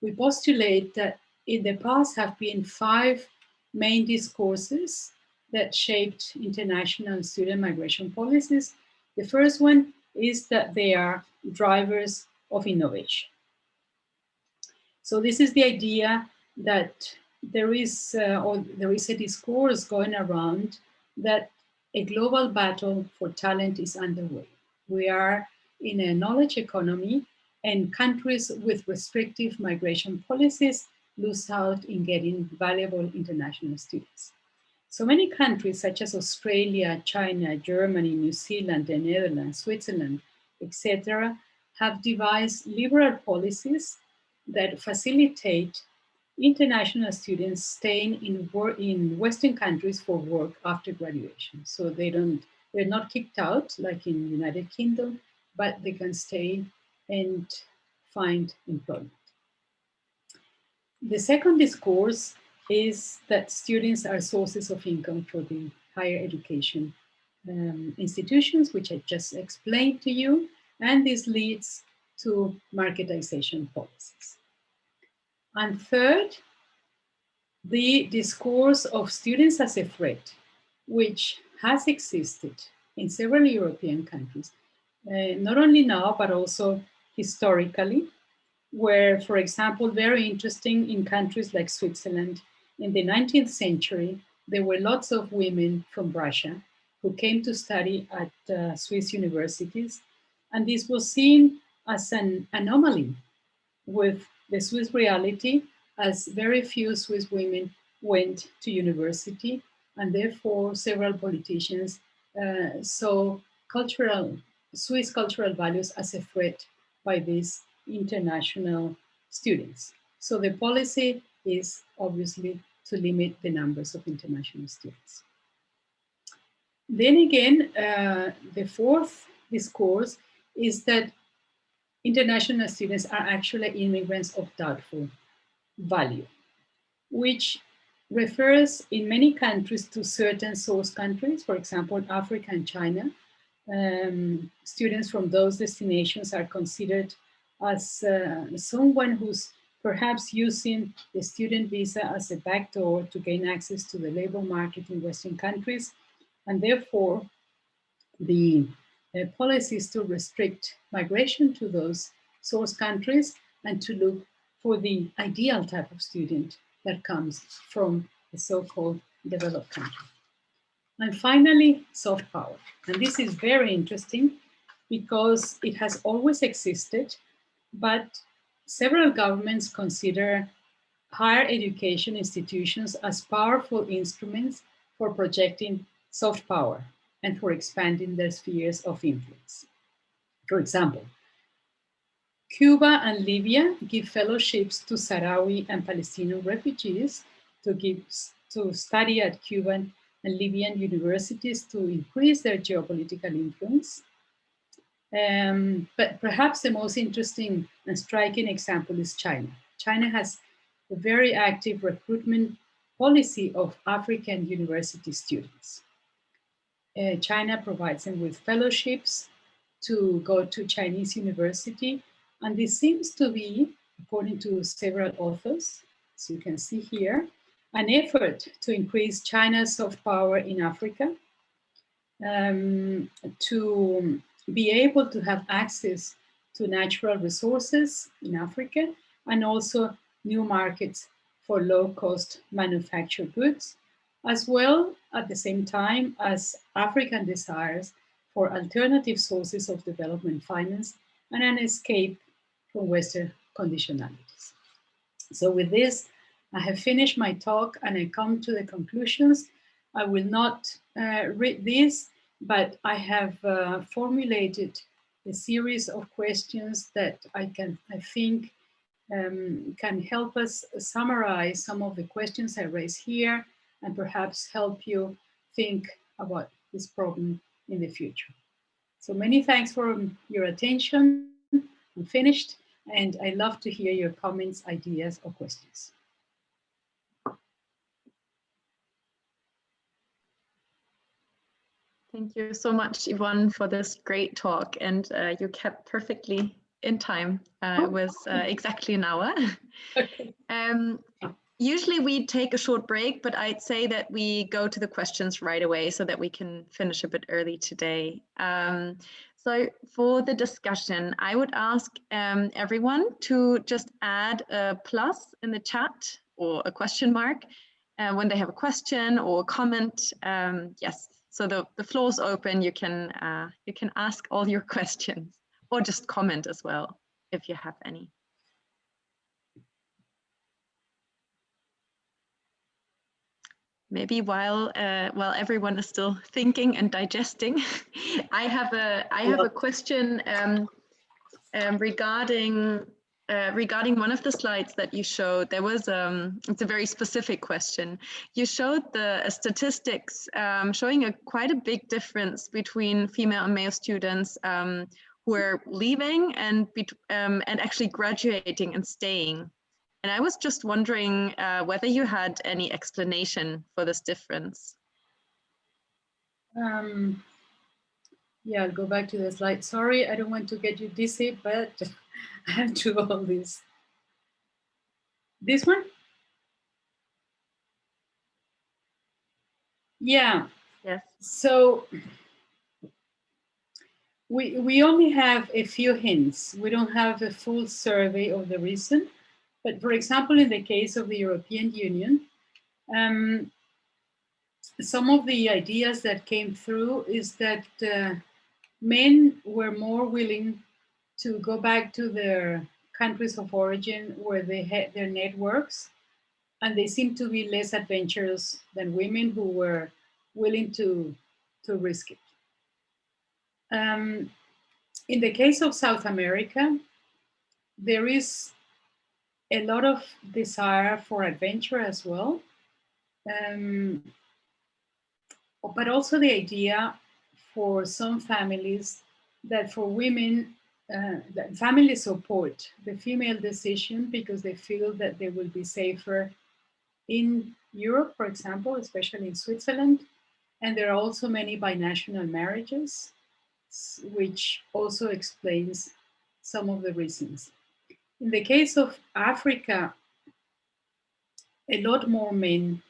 we postulate that in the past have been 5 main discourses that shaped international student migration policies. The first one is that they are drivers of innovation. So this is the idea that there is a discourse going around that a global battle for talent is underway. We are in a knowledge economy, and countries with restrictive migration policies lose out in getting valuable international students. So many countries such as Australia, China, Germany, New Zealand, the Netherlands, Switzerland, etc., have devised liberal policies that facilitate international students staying in Western countries for work after graduation. So they're not kicked out like in United Kingdom, but they can stay and find employment. The second discourse is that students are sources of income for the higher education institutions, which I just explained to you, and this leads to marketization policies. And third, the discourse of students as a threat, which has existed in several European countries, not only now, but also historically, where, for example, very interesting in countries like Switzerland, in the 19th century, there were lots of women from Russia who came to study at Swiss universities. And this was seen as an anomaly with the Swiss reality, as very few Swiss women went to university, and therefore several politicians saw Swiss cultural values as a threat by these international students. So the policy is obviously to limit the numbers of international students. Then again, the fourth discourse is that international students are actually immigrants of doubtful value, which refers in many countries to certain source countries, for example, Africa and China. Students from those destinations are considered as someone who's perhaps using the student visa as a backdoor to gain access to the labor market in Western countries. And therefore, the policy is to restrict migration to those source countries and to look for the ideal type of student that comes from the so-called developed country. And finally, soft power. And this is very interesting because it has always existed, but several governments consider higher education institutions as powerful instruments for projecting soft power and for expanding their spheres of influence. For example, Cuba and Libya give fellowships to Sahrawi and Palestinian refugees to study at Cuban and Libyan universities to increase their geopolitical influence. But perhaps the most interesting and striking example is China. China has a very active recruitment policy of African university students. China provides them with fellowships to go to Chinese university. And this seems to be, according to several authors, as you can see here, an effort to increase China's soft power in Africa, to be able to have access to natural resources in Africa, and also new markets for low-cost manufactured goods, as well at the same time as African desires for alternative sources of development finance and an escape from Western conditionalities. So with this, I have finished my talk and I come to the conclusions. I will not read this, but I have formulated a series of questions that I think can help us summarize some of the questions I raise here and perhaps help you think about this problem in the future. So many thanks for your attention. I'm finished, and I love to hear your comments, ideas, or questions. Thank you so much, Yvonne, for this great talk, and you kept perfectly in time. It was exactly an hour. Okay. Usually we take a short break, but I'd say that we go to the questions right away so that we can finish a bit early today. So for the discussion, I would ask everyone to just add a plus in the chat or a question mark when they have a question or a comment. Yes, so the floor is open. You can ask all your questions or just comment as well if you have any. Maybe while everyone is still thinking and digesting, I have a question regarding one of the slides that you showed. There was it's a very specific question. You showed the statistics showing quite a big difference between female and male students who are leaving and actually graduating and staying. And I was just wondering whether you had any explanation for this difference. Yeah, I'll go back to the slide. Sorry, I don't want to get you dizzy, but I have to do all this. This one? Yeah. Yes. So we only have a few hints. We don't have a full survey of the reason. But for example, in the case of the European Union, some of the ideas that came through is that men were more willing to go back to their countries of origin where they had their networks, and they seem to be less adventurous than women who were willing to risk it. In the case of South America, there is a lot of desire for adventure as well. But also the idea for some families that for women, that families support the female decision because they feel that they will be safer in Europe, for example, especially in Switzerland. And there are also many binational marriages, which also explains some of the reasons. In the case of Africa, a lot more men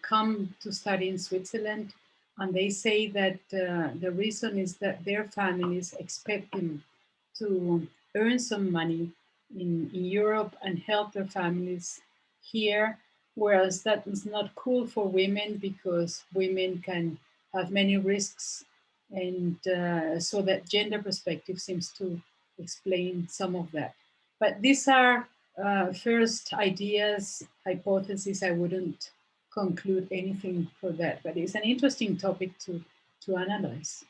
come to study in Switzerland, and they say that the reason is that their families expect them to earn some money in Europe and help their families here, whereas that is not cool for women because women can have many risks, and so that gender perspective seems to explain some of that. But these are first ideas, hypotheses. I wouldn't conclude anything for that, but it's an interesting topic to analyze.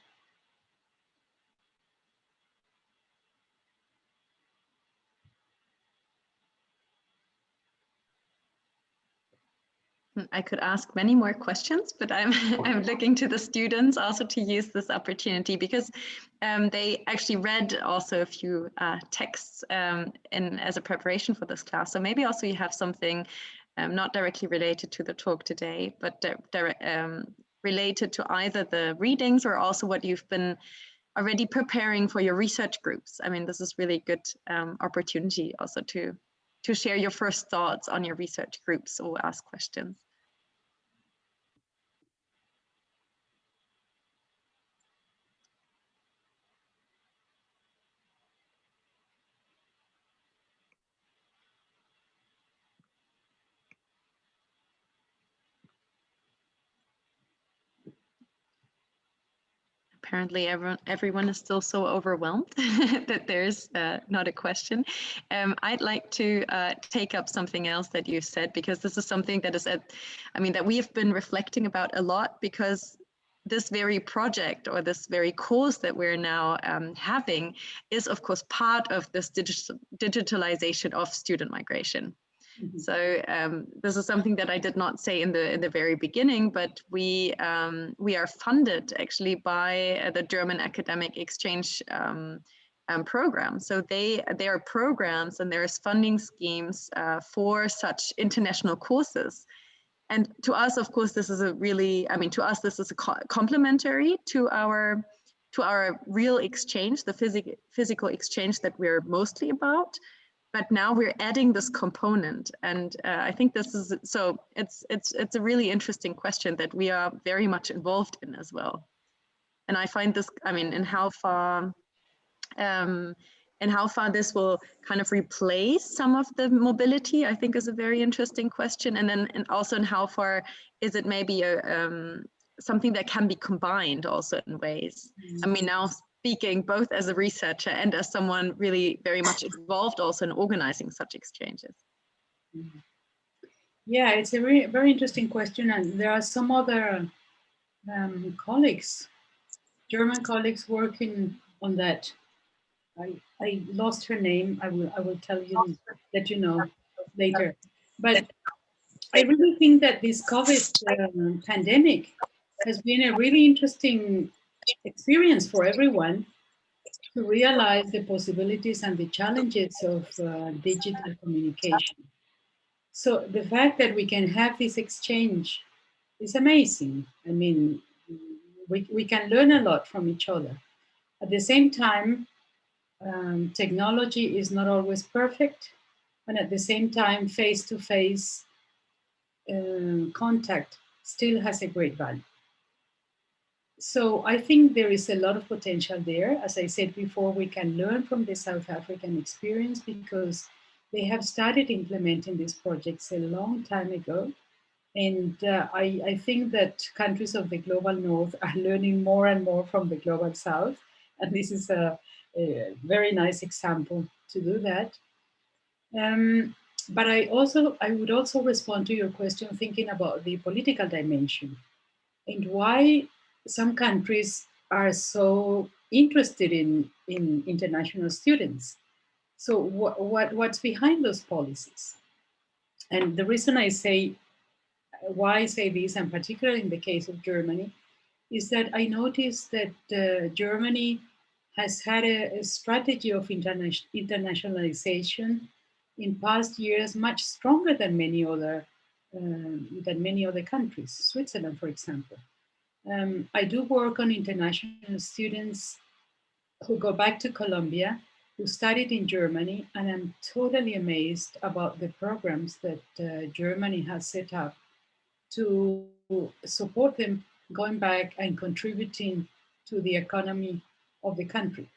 I could ask many more questions, but I'm looking to the students also to use this opportunity because they actually read also a few texts as a preparation for this class. So maybe also you have something not directly related to the talk today, but related to either the readings or also what you've been already preparing for your research groups. I mean, this is really good opportunity also to share your first thoughts on your research groups or ask questions. apparently everyone is still so overwhelmed that there's not a question. I'd like to take up something else that you said, because this is something that is that we have been reflecting about a lot, because this very project or this very course that we're now having is of course part of this digitalization of student migration. Mm-hmm. So this is something that I did not say in the very beginning, but we are funded actually by the German Academic Exchange program. So there are programs and there's funding schemes for such international courses. And to us, of course, this is a really, to us, this is complementary to our real exchange, the physical exchange that we're mostly about. But now we're adding this component, and I think this is, so it's a really interesting question that we are very much involved in as well. And I find this, in how far this will kind of replace some of the mobility, I think is a very interesting question. And then also in how far is it maybe something that can be combined also in ways. Mm-hmm. Now speaking both as a researcher and as someone really very much involved also in organizing such exchanges. Yeah, it's a very, very interesting question. And there are some other colleagues, German colleagues working on that. I lost her name. I will tell you, let you know later. But I really think that this COVID pandemic has been a really interesting experience for everyone to realize the possibilities and the challenges of digital communication. So the fact that we can have this exchange is amazing. We can learn a lot from each other. At the same time, technology is not always perfect. And at the same time, face-to-face contact still has a great value. So I think there is a lot of potential there. As I said before, we can learn from the South African experience because they have started implementing these projects a long time ago. And I think that countries of the global north are learning more and more from the global south. And this is a very nice example to do that. But I would also respond to your question thinking about the political dimension and why some countries are so interested in international students. So what's behind those policies? And the reason I say, why I say this, and particularly in the case of Germany, is that I noticed that Germany has had a strategy of internationalization in past years much stronger than many other countries. Switzerland, for example. I do work on international students who go back to Colombia, who studied in Germany, and I'm totally amazed about the programs that Germany has set up to support them going back and contributing to the economy of the country.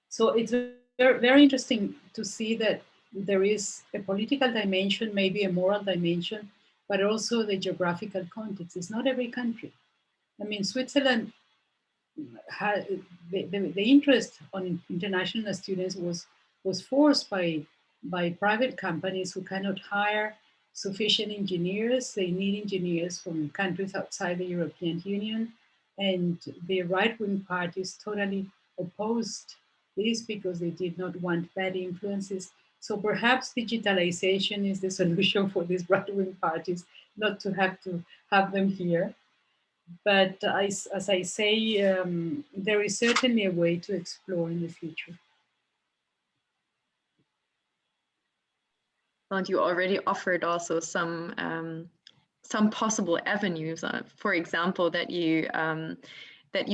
So it's very, very interesting to see that there is a political dimension, maybe a moral dimension, but also the geographical context. It's not every country. Switzerland had the interest on international students was forced by private companies who cannot hire sufficient engineers. They need engineers from countries outside the European Union, and the right-wing parties totally opposed this because they did not want bad influences. So perhaps digitalization is the solution for these right-wing parties, not to have them here. But as I say, there is certainly a way to explore in the future. And you already offered also some possible avenues. For example, that you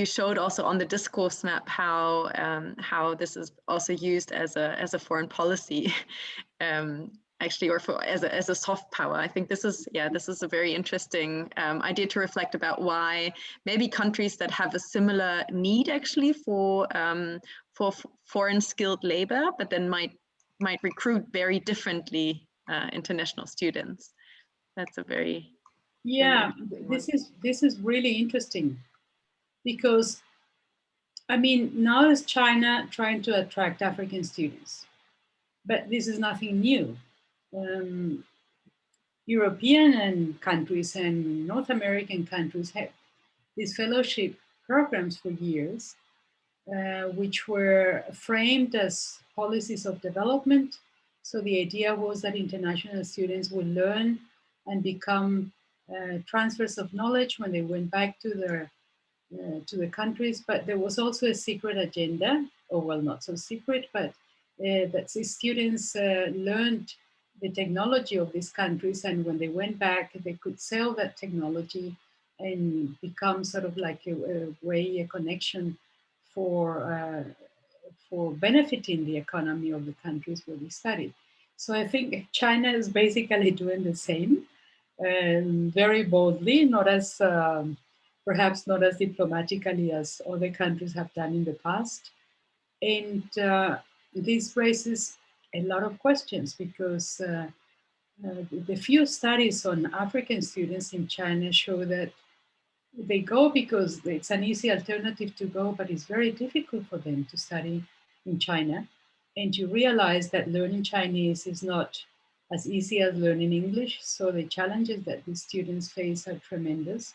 showed also on the discourse map how this is also used as a foreign policy. Actually, or as a soft power. I think this is a very interesting idea to reflect about why maybe countries that have a similar need actually for foreign skilled labor, but then might recruit very differently international students. That's a very this is really interesting because I mean, now is China trying to attract African students, but this is nothing new. European and countries and North American countries have these fellowship programs for years, which were framed as policies of development. So the idea was that international students would learn and become transfers of knowledge when they went back to the countries. But there was also a secret agenda, or well, not so secret, but that the students learned the technology of these countries, and when they went back, they could sell that technology and become sort of like a connection for benefiting the economy of the countries where they studied. So I think China is basically doing the same, very boldly, not as perhaps not as diplomatically as other countries have done in the past. And this raises a lot of questions because the few studies on African students in China show that they go because it's an easy alternative to go, but it's very difficult for them to study in China. And you realize that learning Chinese is not as easy as learning English. So the challenges that these students face are tremendous.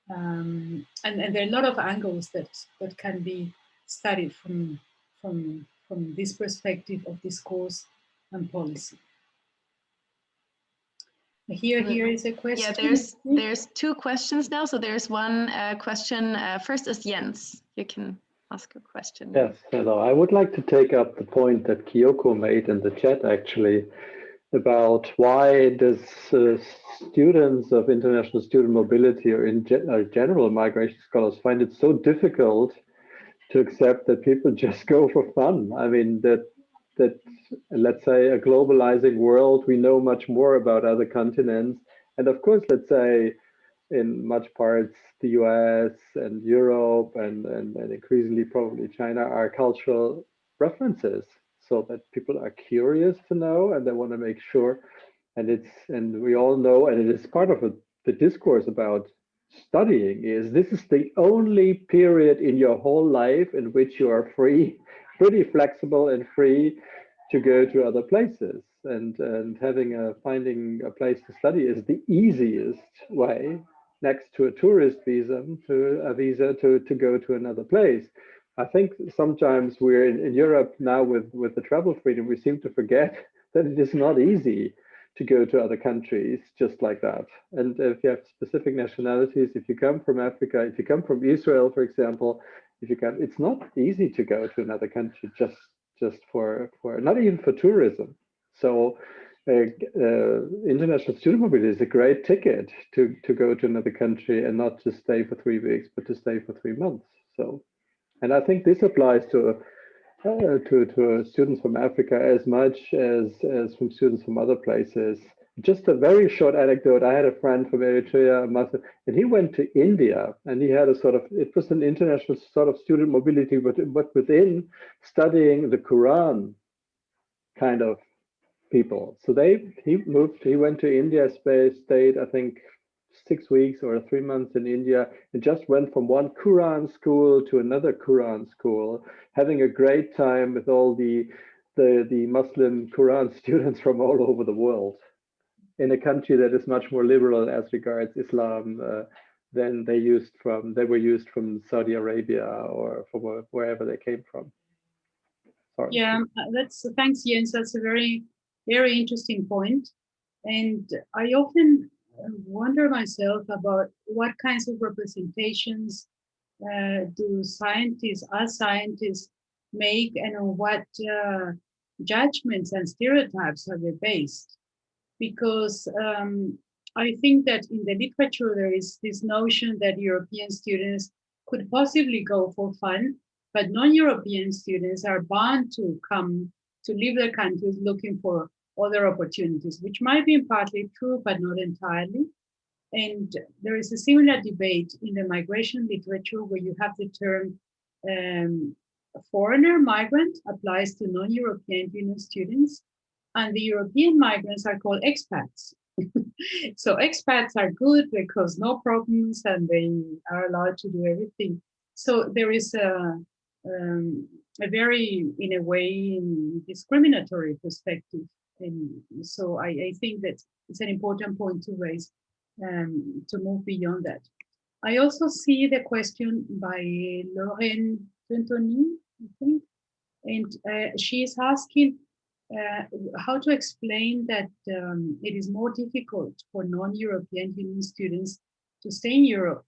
And there are a lot of angles that can be studied from this perspective of discourse and policy. Here is a question. Yeah, there's two questions now. So there's one question. First is Jens. You can ask a question. Yes, hello. I would like to take up the point that Kyoko made in the chat, actually, about why does students of international student mobility or in general migration scholars find it so difficult to accept that people just go for fun. I mean, that let's say a globalizing world, we know much more about other continents. And of course, let's say in much parts, the US and Europe and increasingly probably China are cultural references, so that people are curious to know and they want to make sure. And we all know, and it is part of the discourse about studying, is this is the only period in your whole life in which you are free, pretty flexible and free to go to other places. And finding a place to study is the easiest way, next to a tourist visa, to go to another place. I think sometimes we're in Europe now with the travel freedom, we seem to forget that it is not easy to go to other countries just like that. And if you have specific nationalities, if you come from Africa, if you come from Israel, for example, if you come, it's not easy to go to another country just for not even for tourism. So international student mobility is a great ticket to go to another country and not just stay for 3 weeks, but to stay for 3 months. So, and I think this applies to students from Africa as much as from students from other places. Just a very short anecdote. I had a friend from Eritrea, and he went to India, and he had it was an international sort of student mobility, but within studying the Quran kind of people. So he went to India, stayed, I think, 6 weeks or 3 months in India, and just went from one Quran school to another Quran school, having a great time with all the Muslim Quran students from all over the world, in a country that is much more liberal as regards Islam than they were used from Saudi Arabia or from wherever they came from. Sorry. Yeah, thanks, Jens. That's a very, very interesting point. And I often wonder myself about what kinds of representations do scientists, as scientists, make, and on what judgments and stereotypes are they based? Because I think that in the literature, there is this notion that European students could possibly go for fun, but non-European students are bound to come to leave their countries looking for other opportunities, which might be partly true, but not entirely. And there is a similar debate in the migration literature where you have the term foreigner migrant applies to non-European students, and the European migrants are called expats. So expats are good because no problems and they are allowed to do everything. So there is a very, in a way, discriminatory perspective. And so I think that it's an important point to raise to move beyond that. I also see the question by Lorraine Tentoni, I think, and she is asking how to explain that it is more difficult for non-European Union students to stay in Europe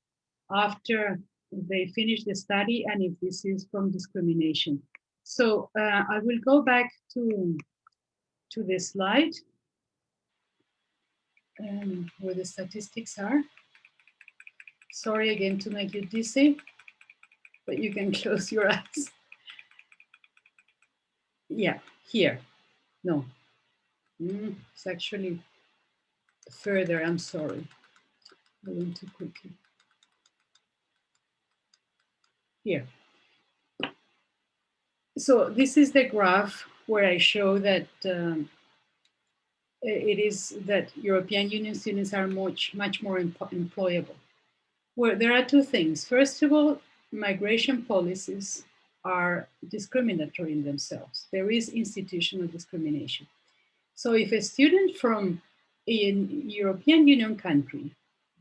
after they finish the study, and if this is from discrimination. So I will go back to the slide where the statistics are. Sorry again to make you dizzy, but you can close your eyes. Yeah, here. No, it's actually further. I'm sorry. I went too quickly. Here. So this is the graph where I show that it is that European Union students are much more employable. Well, there are two things. First of all, migration policies are discriminatory in themselves. There is institutional discrimination. So if a student from a European Union country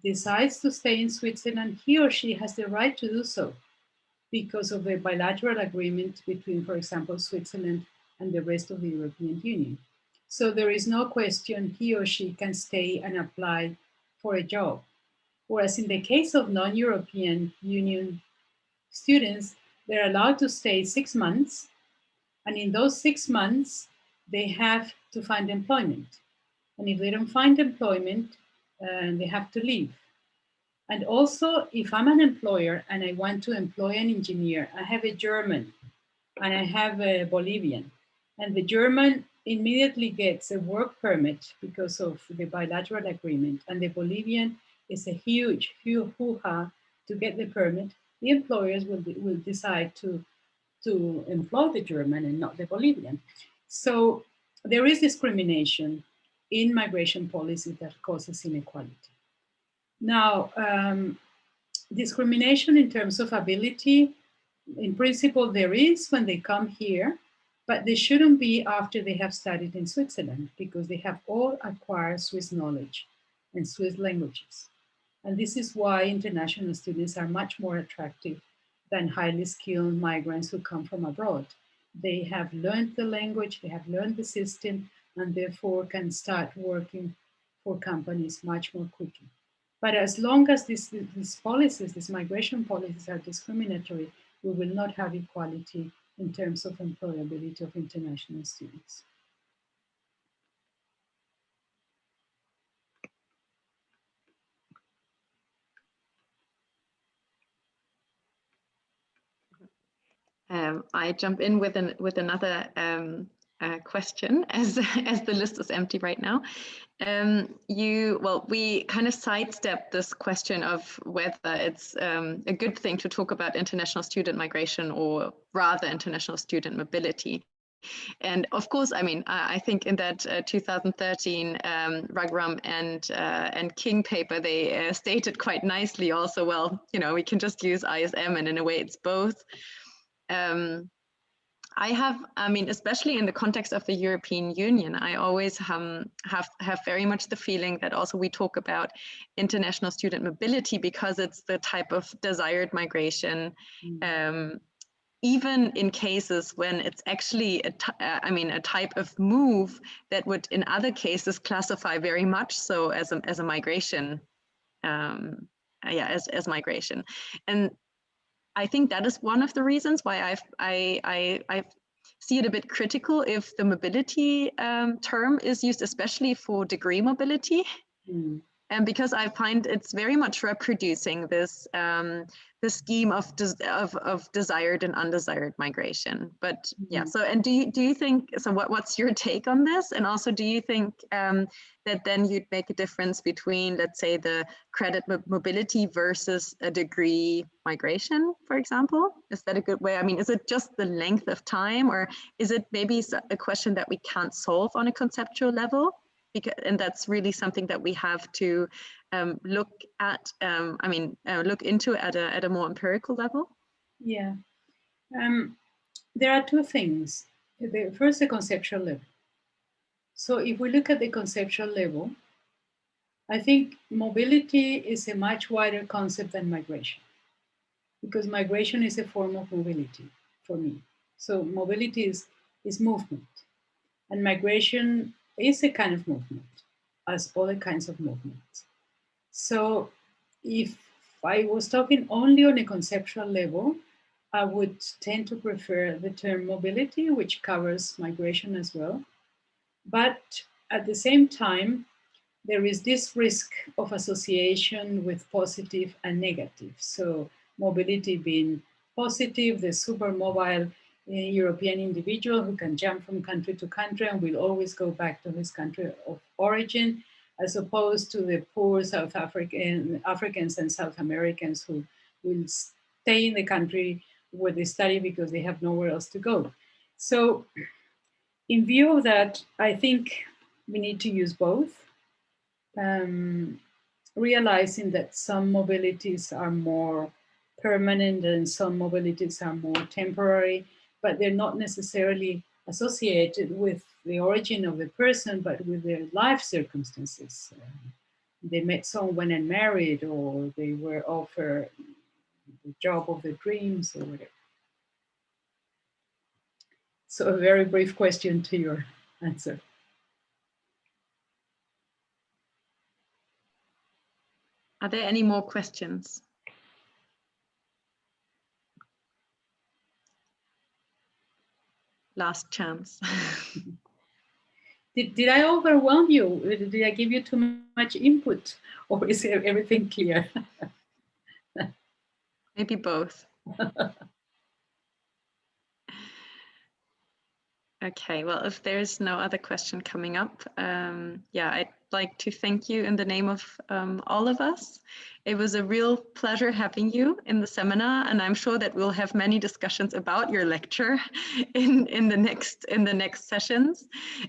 decides to stay in Switzerland, he or she has the right to do so because of a bilateral agreement between, for example, Switzerland and the rest of the European Union. So there is no question he or she can stay and apply for a job. Whereas in the case of non-European Union students, they're allowed to stay 6 months. And in those 6 months, they have to find employment. And if they don't find employment, they have to leave. And also, if I'm an employer and I want to employ an engineer, I have a German and I have a Bolivian. And the German immediately gets a work permit because of the bilateral agreement. And the Bolivian is a huge hoo-ha to get the permit. The employers will decide to employ the German and not the Bolivian. So there is discrimination in migration policy that causes inequality. Now, discrimination in terms of ability, in principle, there is when they come here, but they shouldn't be after they have studied in Switzerland because they have all acquired Swiss knowledge and Swiss languages. And this is why international students are much more attractive than highly skilled migrants who come from abroad. They have learned the language, they have learned the system, and therefore can start working for companies much more quickly. But as long as these policies, these migration policies are discriminatory, we will not have equality in terms of employability of international students. I jump in with another question as the list is empty right now. We kind of sidestepped this question of whether it's a good thing to talk about international student migration or rather international student mobility. And of course, I mean, I think in that 2013 Ragram and King paper, they stated quite nicely also, well, you know, we can just use ISM and in a way it's both. I mean, especially in the context of the European Union, I always have very much the feeling that also we talk about international student mobility because it's the type of desired migration, even in cases when it's actually a type of move that would in other cases classify very much so as a migration, as migration. And I think that is one of the reasons why I see it a bit critical if the mobility term is used, especially for degree mobility. And because I find it's very much reproducing this the scheme of desired and undesired migration. But yeah, so and do you think so? What's your take on this? And also, do you think that then you'd make a difference between, let's say, the credit mobility versus a degree migration, for example? Is that a good way? I mean, is it just the length of time, or is it maybe a question that we can't solve on a conceptual level? And that's really something that we have to look at. Look into at a more empirical level. Yeah, There are two things. First, the conceptual level. So if we look at the conceptual level, I think mobility is a much wider concept than migration, because migration is a form of mobility for me. So mobility is movement, and migration is a kind of movement, as other kinds of movements. So if I was talking only on a conceptual level, I would tend to prefer the term mobility, which covers migration as well. But at the same time, there is this risk of association with positive and negative. So mobility being positive, the super mobile European individual who can jump from country to country and will always go back to his country of origin, as opposed to the poor South Africans and South Americans who will stay in the country where they study because they have nowhere else to go. So in view of that, I think we need to use both, realizing that some mobilities are more permanent and some mobilities are more temporary, but they're not necessarily associated with the origin of the person, but with their life circumstances. They met someone and married, or they were offered the job of their dreams, or whatever. So a very brief question to your answer. Are there any more questions? Last chance. Did I overwhelm you? Did I give you too much input, or is everything clear? Maybe both. Okay, well, if there's no other question coming up, yeah, I'd like to thank you in the name of all of us. It was a real pleasure having you in the seminar, and I'm sure that we'll have many discussions about your lecture in the next sessions,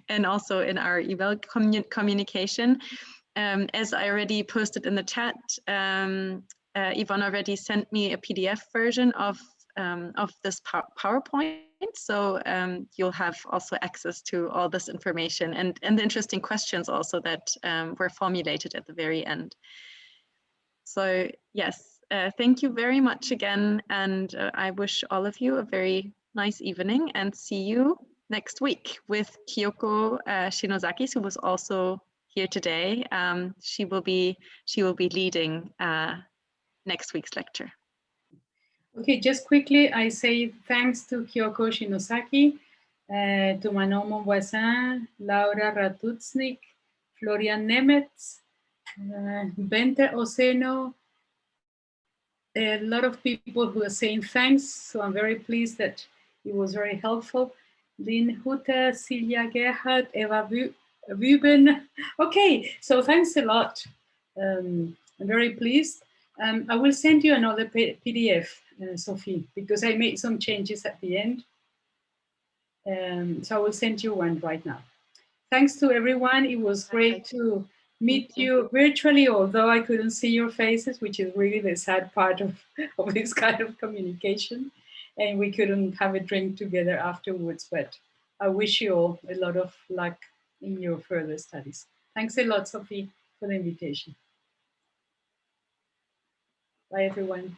and also in our email communication. As I already posted in the chat, Yvonne already sent me a PDF version of this PowerPoint. So you'll have also access to all this information and the interesting questions also that were formulated at the very end. So yes, thank you very much again. And I wish all of you a very nice evening, and see you next week with Kyoko Shinozaki, who was also here today. She will be leading next week's lecture. Okay, just quickly, I say thanks to Kyoko Shinozaki, to Manon Monvoisin, Laura Ratutznik, Florian Nemetz, Bente Oseno, a lot of people who are saying thanks, so I'm very pleased that it was very helpful. Lynn Hutter, Silja Gerhardt, Eva Wüben. Okay, so thanks a lot. I'm very pleased. I will send you another PDF, Sophie, because I made some changes at the end. So I will send you one right now. Thanks to everyone. It was great to meet you virtually, although I couldn't see your faces, which is really the sad part of this kind of communication. And we couldn't have a drink together afterwards, but I wish you all a lot of luck in your further studies. Thanks a lot, Sophie, for the invitation. Bye, everyone.